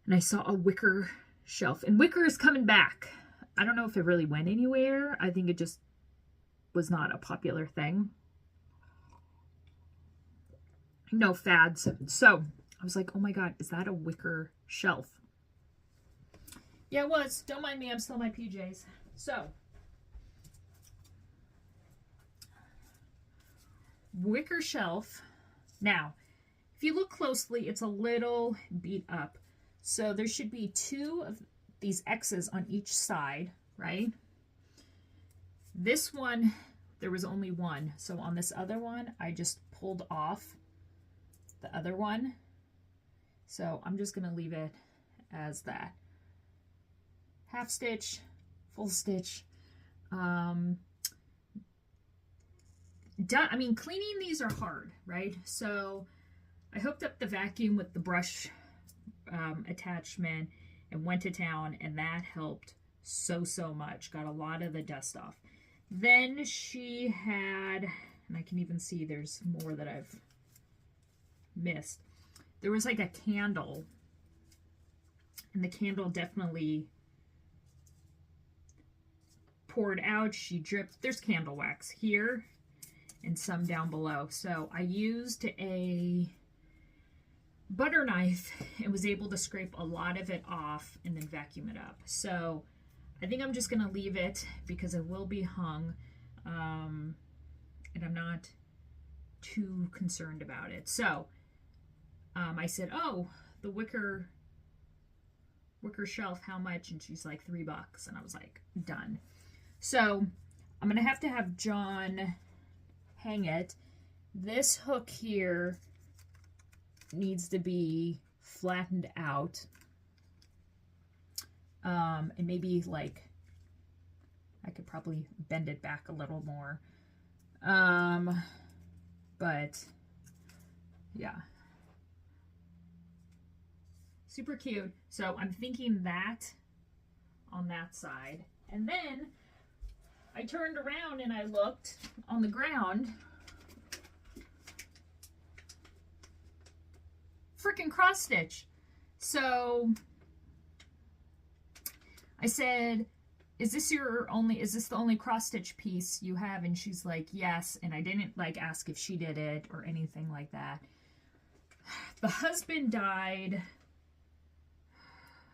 and I saw a wicker shelf, and wicker is coming back. I don't know if it really went anywhere. I think it just was not a popular thing. No fads. So I was like, oh my God, is that a wicker shelf? Yeah, it was. Don't mind me, I'm still in my PJs. So wicker shelf. Now, if you look closely, it's a little beat up. So there should be 2 of these X's on each side, right? This one, there was only 1. So on this other one, I just pulled off the other one. So I'm just going to leave it as that. Half stitch, full stitch. I mean, cleaning these are hard, right? So I hooked up the vacuum with the brush attachment and went to town, and that helped so much. Got a lot of the dust off. Then she had, and I can even see there's more that I've missed. There was like a candle, and the candle definitely poured out. She dripped. There's candle wax here and some down below. So I used a butter knife and was able to scrape a lot of it off and then vacuum it up. So I think I'm just going to leave it because it will be hung, and I'm not too concerned about it. So I said, oh, the wicker shelf, how much? And she's like, $3. And I was like, done. So I'm going to have John hang it. This hook here needs to be flattened out. And maybe like, I could probably bend it back a little more. But yeah. Super cute. So I'm thinking that on that side. And then I turned around and I looked on the ground. Freaking cross stitch. So I said, is this the only cross stitch piece you have? And she's like, yes. And I didn't like ask if she did it or anything like that. The husband died,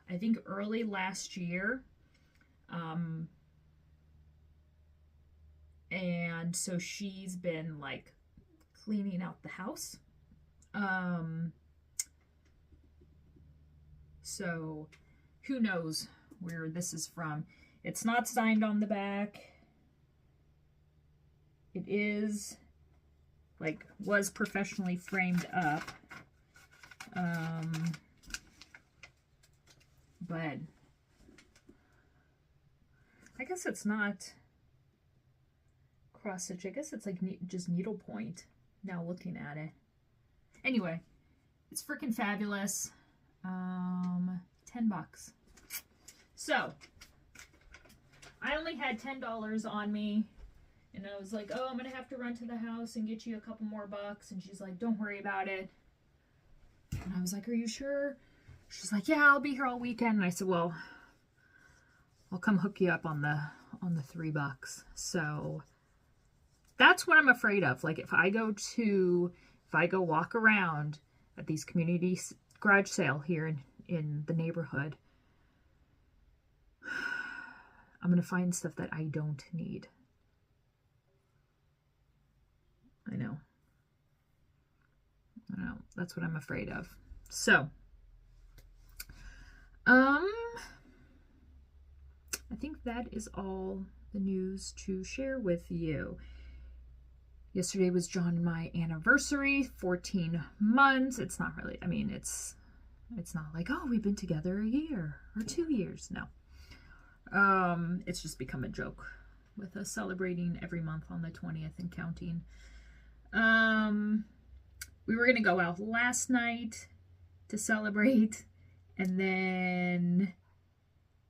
I think early last year. And so she's been like cleaning out the house. So who knows where this is from. It's not signed on the back. It is like was professionally framed up. But I guess it's not cross stitch. I guess it's like just needlepoint now looking at it. Anyway, it's freaking fabulous. $10. So I only had $10 on me, and I was like, oh, I'm gonna have to run to the house and get you a couple more bucks. And she's like, don't worry about it. And I was like, are you sure? She's like, yeah, I'll be here all weekend. And I said, well, I'll come hook you up on the $3. So that's what I'm afraid of. Like if I go walk around at these community garage sale here in the neighborhood, I'm going to find stuff that I don't need. I know. That's what I'm afraid of. So, I think that is all the news to share with you. Yesterday was John and my anniversary, 14 months. It's not really, I mean, it's not like, oh, we've been together a year or 2 years. No. It's just become a joke with us celebrating every month on the 20th and counting. We were going to go out last night to celebrate, and then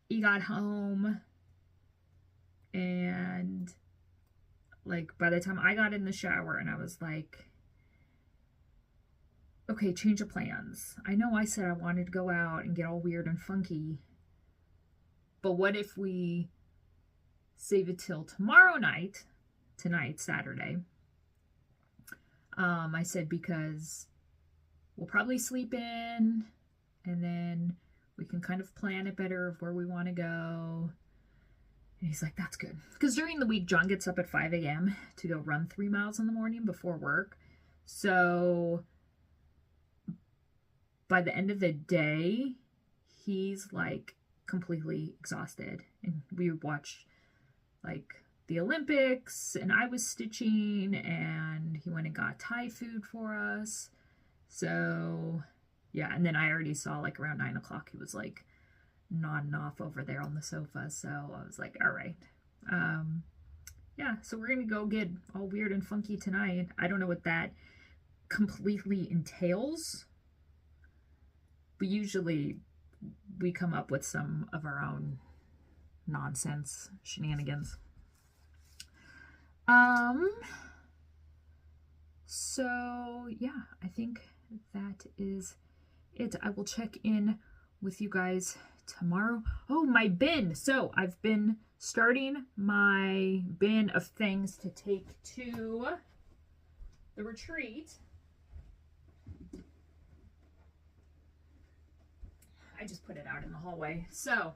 he got home, and like by the time I got in the shower, and I was like, okay, change of plans. I know I said I wanted to go out and get all weird and funky, but what if we save it till tomorrow night, tonight, Saturday? I said, because we'll probably sleep in, and then we can kind of plan it better of where we want to go. And he's like, that's good. Because during the week, John gets up at 5 a.m. to go run 3 miles in the morning before work. So by the end of the day, he's like completely exhausted. And we watched like the Olympics, and I was stitching, and he went and got Thai food for us. So yeah, and then I already saw like around 9 o'clock he was like nodding off over there on the sofa. So I was like, all right. Yeah, so we're gonna go get all weird and funky tonight. I don't know what that completely entails, but usually we come up with some of our own nonsense shenanigans. So yeah, I think that is it. I will check in with you guys tomorrow. Oh, my bin. So I've been starting my bin of things to take to the retreat. I just put it out in the hallway. So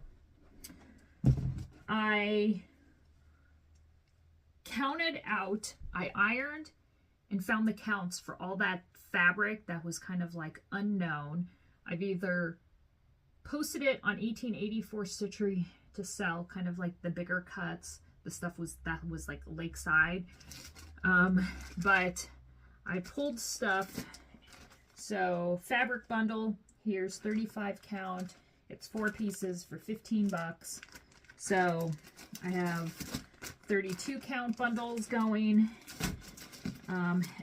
I counted out, I ironed and found the counts for all that fabric that was kind of like unknown. I've either posted it on 1884 Stitchery to sell, kind of like the bigger cuts. The stuff that was like lakeside. But I pulled stuff. So fabric bundle, here's 35 count. It's 4 pieces for 15 bucks. So I have 32 count bundles going.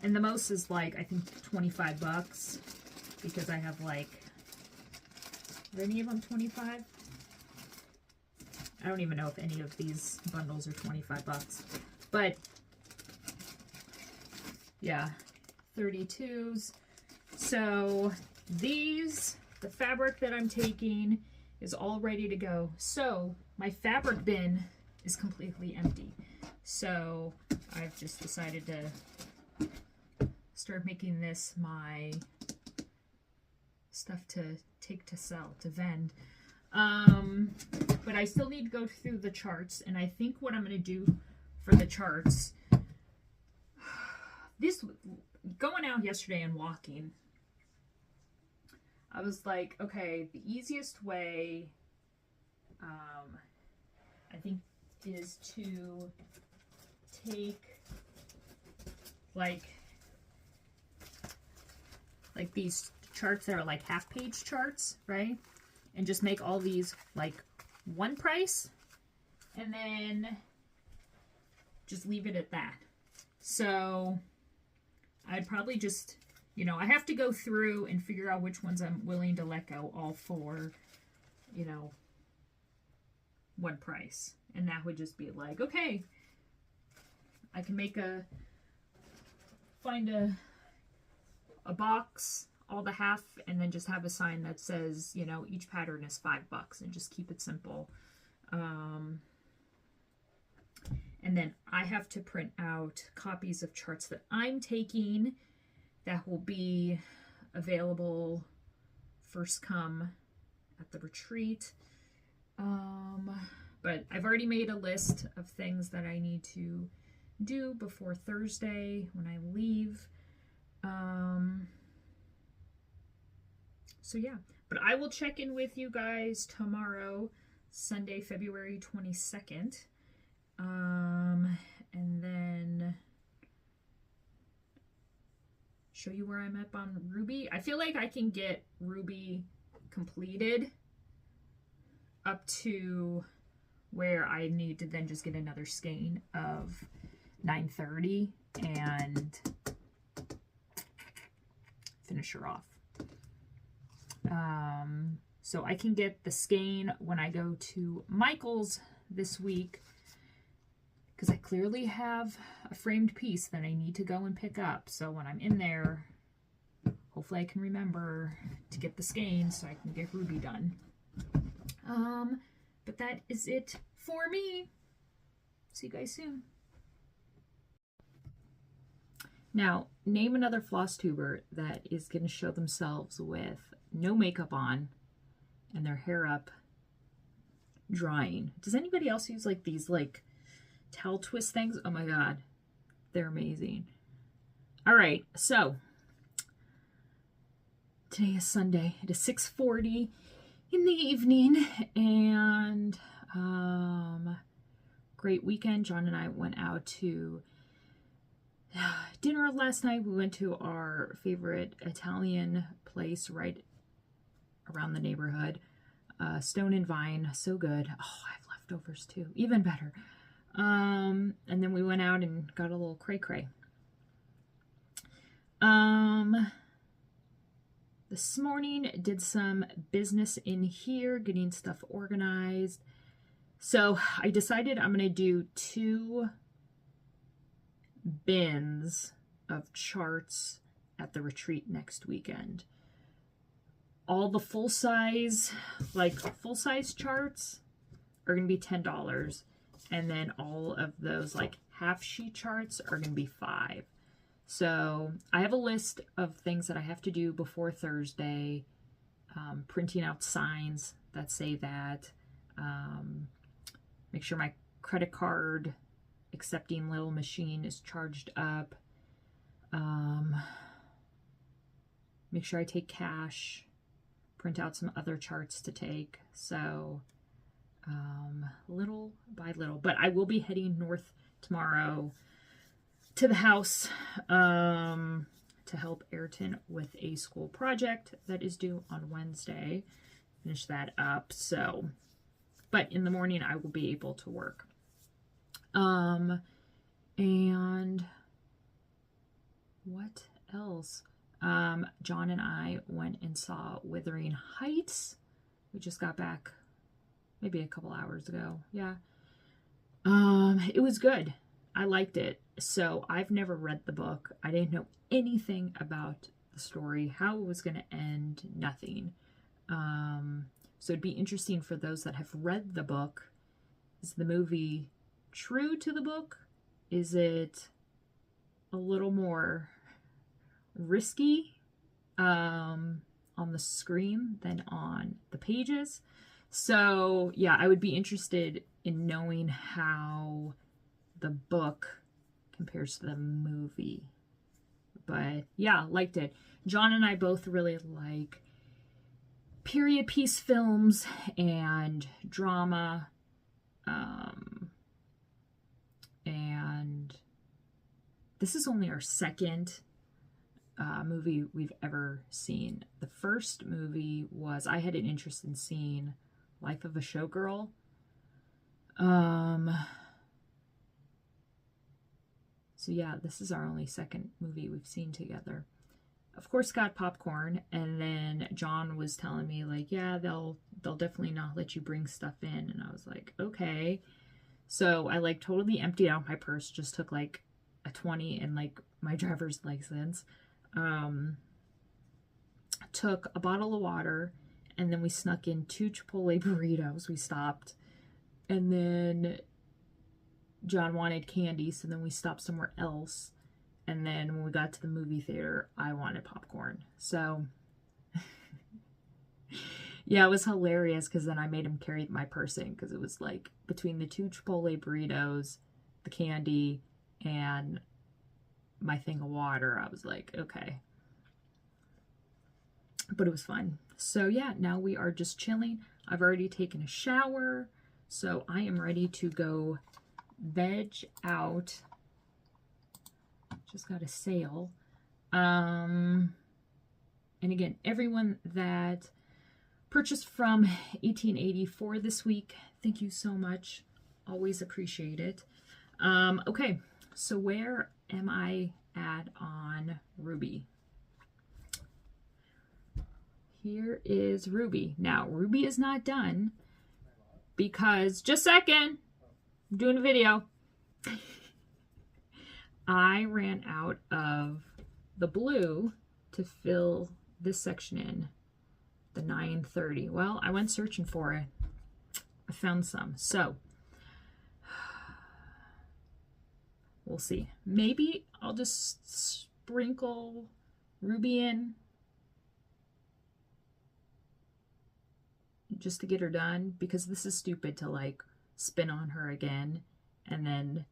And the most is like, I think 25 bucks, because I have like, are any of them 25? I don't even know if any of these bundles are 25 bucks, but yeah, 32s. So these, the fabric that I'm taking is all ready to go. So my fabric bin is completely empty. So I've just decided to start making this my stuff to take to sell, to vend. But I still need to go through the charts, and I think what I'm going to do for the charts, this, going out yesterday and walking, I was like, okay, the easiest way, I think, is to take like these charts that are like half-page charts, right? And just make all these like one price, and then just leave it at that. So I'd probably just, you know, I have to go through and figure out which ones I'm willing to let go all for, you know, one price. And that would just be like, okay, I can make find a box all the half and then just have a sign that says, you know, each pattern is $5 and just keep it simple. And then I have to print out copies of charts that I'm taking that will be available first come at the retreat. But I've already made a list of things that I need to do before Thursday when I leave. So yeah, but I will check in with you guys tomorrow, Sunday, February 22nd. And then show you where I'm at on Ruby. I feel like I can get Ruby completed up to where I need to then just get another skein of 930 and finish her off. So I can get the skein when I go to Michael's this week, because I clearly have a framed piece that I need to go and pick up. So when I'm in there, hopefully I can remember to get the skein so I can get Ruby done. But that is it for me. See you guys soon. Now, name another floss tuber that is going to show themselves with no makeup on and their hair up drying. Does anybody else use like these like towel twist things? Oh my god, they're amazing. All right, so today is Sunday. It is 6:40 in the evening, and great weekend. John and I went out to dinner last night. We went to our favorite Italian place right around the neighborhood, Stone and Vine. So good. Oh, I have leftovers too, even better. And then we went out and got a little cray-cray. This morning did some business in here, getting stuff organized. So I decided I'm going to do 2 bins of charts at the retreat next weekend. All the full-size charts are going to be $10. And then all of those like half sheet charts are going to be $5. So I have a list of things that I have to do before Thursday. Printing out signs that say that. Make sure my credit card accepting little machine is charged up. Make sure I take cash. Print out some other charts to take. So little by little, but I will be heading north tomorrow to the house to help Ayrton with a school project that is due on Wednesday. Finish that up. So, but in the morning I will be able to work. And what else? John and I went and saw Wuthering Heights. We just got back maybe a couple hours ago. Yeah. It was good. I liked it. So I've never read the book. I didn't know anything about the story, how it was going to end, nothing. So it'd be interesting for those that have read the book. Is the movie true to the book? Is it a little more risky on the screen than on the pages? So yeah, I would be interested in knowing how the book compares to the movie. But yeah, liked it. John and I both really like period piece films and drama. And this is only our second movie we've ever seen. The first movie was, I had an interest in seeing Life of a Showgirl. So yeah, this is our only second movie we've seen together. Of course, got popcorn, and then John was telling me like, yeah, they'll definitely not let you bring stuff in, and I was like, okay. So I like totally emptied out my purse, just took like a 20 and like my driver's license. took a bottle of water, and then we snuck in 2 Chipotle burritos. We stopped. And then John wanted candy, so then we stopped somewhere else. And then when we got to the movie theater, I wanted popcorn. So, yeah, it was hilarious because then I made him carry my purse in because it was like between the 2 Chipotle burritos, the candy, and my thing of water. I was like, okay. But it was fun. So, yeah, now we are just chilling. I've already taken a shower, so I am ready to go veg out. Just got a sale. And again, everyone that purchased from 1884 this week, thank you so much. Always appreciate it. Okay, so where am I at on Ruby? Here is Ruby. Now, Ruby is not done because, just a second, I'm doing a video. I ran out of the blue to fill this section in, the 930. Well, I went searching for it. I found some. So, we'll see. Maybe I'll just sprinkle Ruby in just to get her done, because this is stupid to like spin on her again and then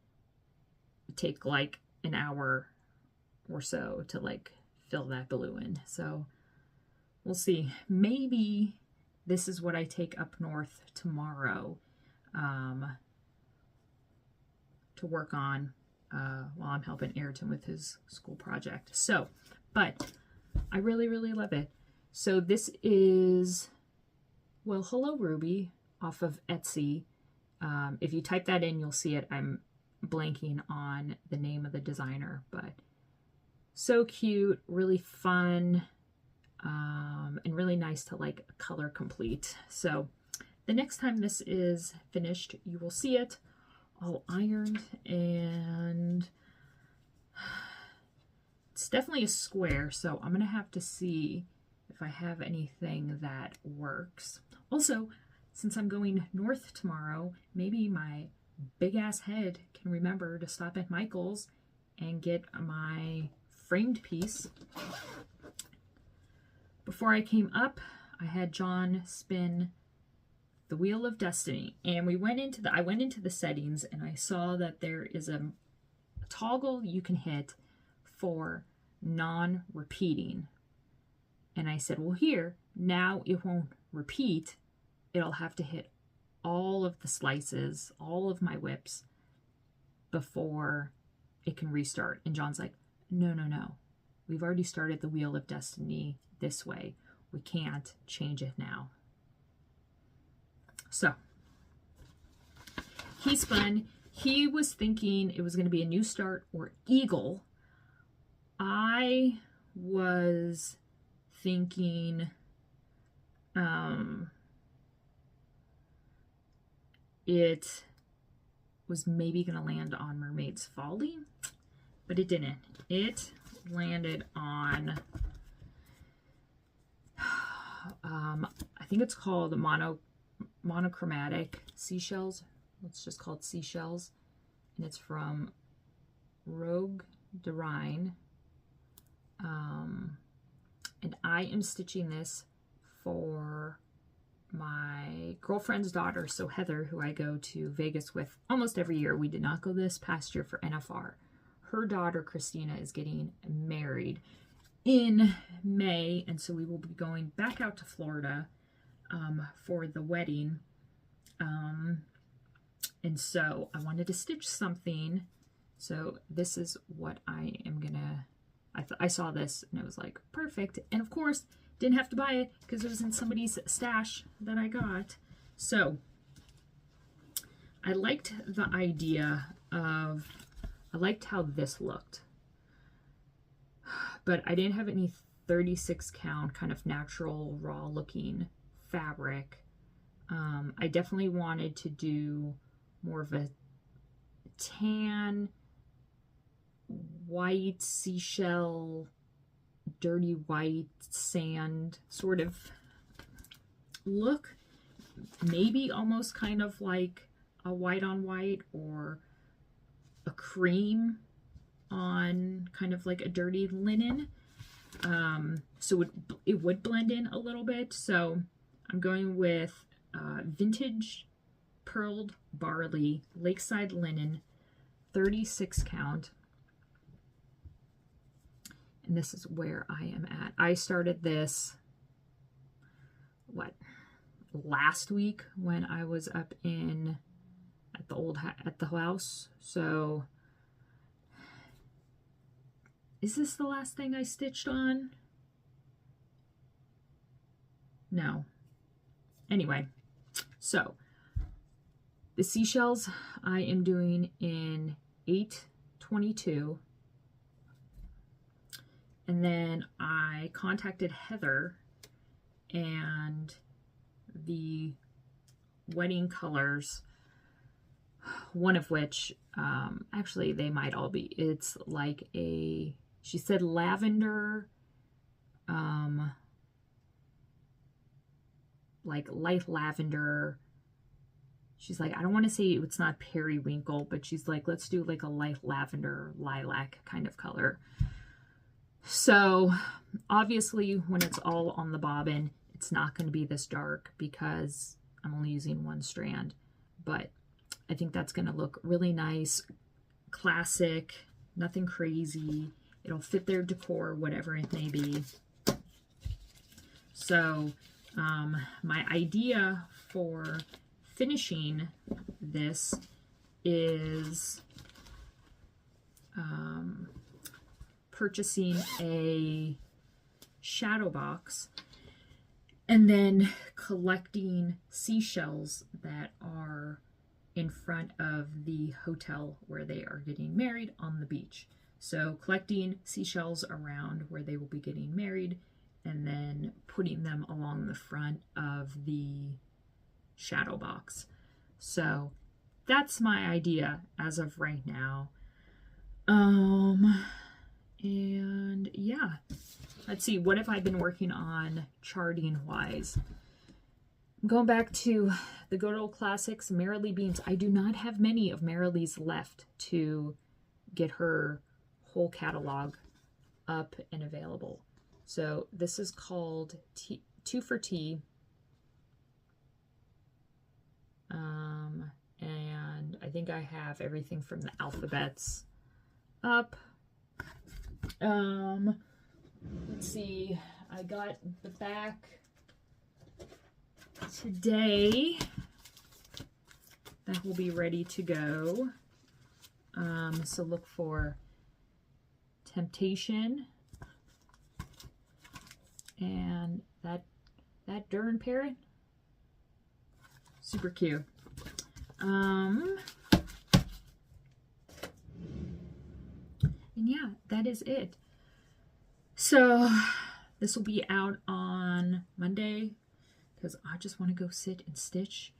take like an hour or so to like fill that blue in. So we'll see. Maybe this is what I take up north tomorrow to work on while I'm helping Ayrton with his school project. So, but I really, really love it. So this is, well, Hello Ruby off of Etsy. If you type that in, you'll see it. I'm blanking on the name of the designer, but so cute, really fun, and really nice to like color complete. So the next time this is finished, you will see it all ironed, and it's definitely a square, so I'm gonna have to see if I have anything that works. Also, since I'm going north tomorrow, maybe my big ass head can remember to stop at Michael's and get my framed piece. Before I came up, I had John spin the Wheel of Destiny, and I went into the settings, and I saw that there is a toggle you can hit for non-repeating. And I said, well, here, now it won't repeat. It'll have to hit all of the slices, all of my whips, before it can restart. And John's like, no, no, no. We've already started the Wheel of Destiny this way. We can't change it now. So, he spun. He was thinking it was going to be a new start or eagle. I was thinking it was maybe going to land on Mermaid's Folly, but it didn't. It landed on, I think it's called monochromatic seashells. It's just called Seashells, and it's from Rogue Derine. And I am stitching this for my girlfriend's daughter, so Heather, who I go to Vegas with almost every year. We did not go this past year for NFR. Her daughter, Christina, is getting married in May, and so we will be going back out to Florida for the wedding. And so I wanted to stitch something. So this is what I am gonna, I saw this and it was like, perfect. And of course, didn't have to buy it because it was in somebody's stash that I got. So I liked the idea of, I liked how this looked, but I didn't have any 36 count kind of natural raw looking fabric. I definitely wanted to do more of a tan, white seashell dirty white sand sort of look. Maybe almost kind of like a white on white or a cream on kind of like a dirty linen. So it would blend in a little bit. So I'm going with vintage pearled barley lakeside linen, 36 count. And this is where I am at. I started this, last week when I was up at the house. So is this the last thing I stitched on? No. Anyway, so the seashells I am doing in 822. And then I contacted Heather, and the wedding colors, one of which, actually they might all be, it's like she said lavender, like light lavender. She's like, I don't want to say it's not periwinkle, but she's like, let's do like a light lavender lilac kind of color. So obviously when it's all on the bobbin, it's not going to be this dark because I'm only using one strand, but I think that's going to look really nice, classic, nothing crazy. It'll fit their decor, whatever it may be. So my idea for finishing this is purchasing a shadow box and then collecting seashells that are in front of the hotel where they are getting married on the beach. So collecting seashells around where they will be getting married and then putting them along the front of the shadow box. So that's my idea as of right now. And yeah, let's see, what have I been working on charting wise? I'm going back to the good old classics, Marilee Beans. I do not have many of Marilee's left to get her whole catalog up and available. So this is called Two for Tea. And I think I have everything from the alphabets up. Let's see, I got the back today. That will be ready to go. So look for Temptation and that Dern parrot. Super cute. And yeah, that is it. So this will be out on Monday because I just want to go sit and stitch.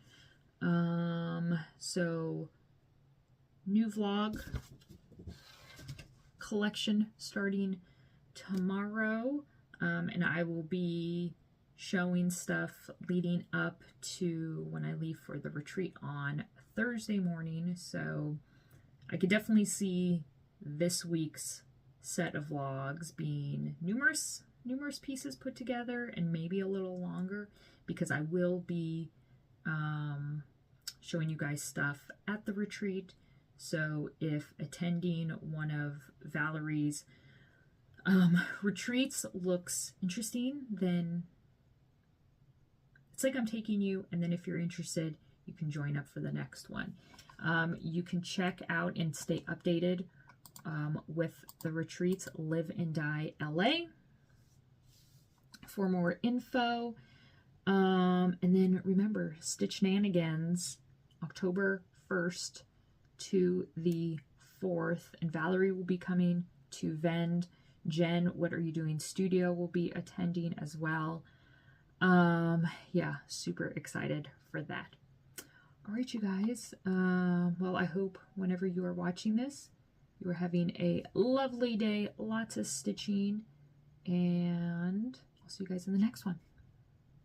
So new vlog collection starting tomorrow. And I will be showing stuff leading up to when I leave for the retreat on Thursday morning. So I could definitely see this week's set of vlogs being numerous pieces put together and maybe a little longer because I will be showing you guys stuff at the retreat. So if attending one of Valerie's retreats looks interesting, then it's like I'm taking you, and then if you're interested, you can join up for the next one. You can check out and stay updated with the retreats, Live and Die LA, for more info. And then remember, Stitch Shenanigans, October 1st to the 4th, and Valerie will be coming to Vend. Jen, What Are You Doing Studio will be attending as well. Yeah, super excited for that. All right, you guys. Well, I hope whenever you are watching this, you are having a lovely day, lots of stitching, and I'll see you guys in the next one.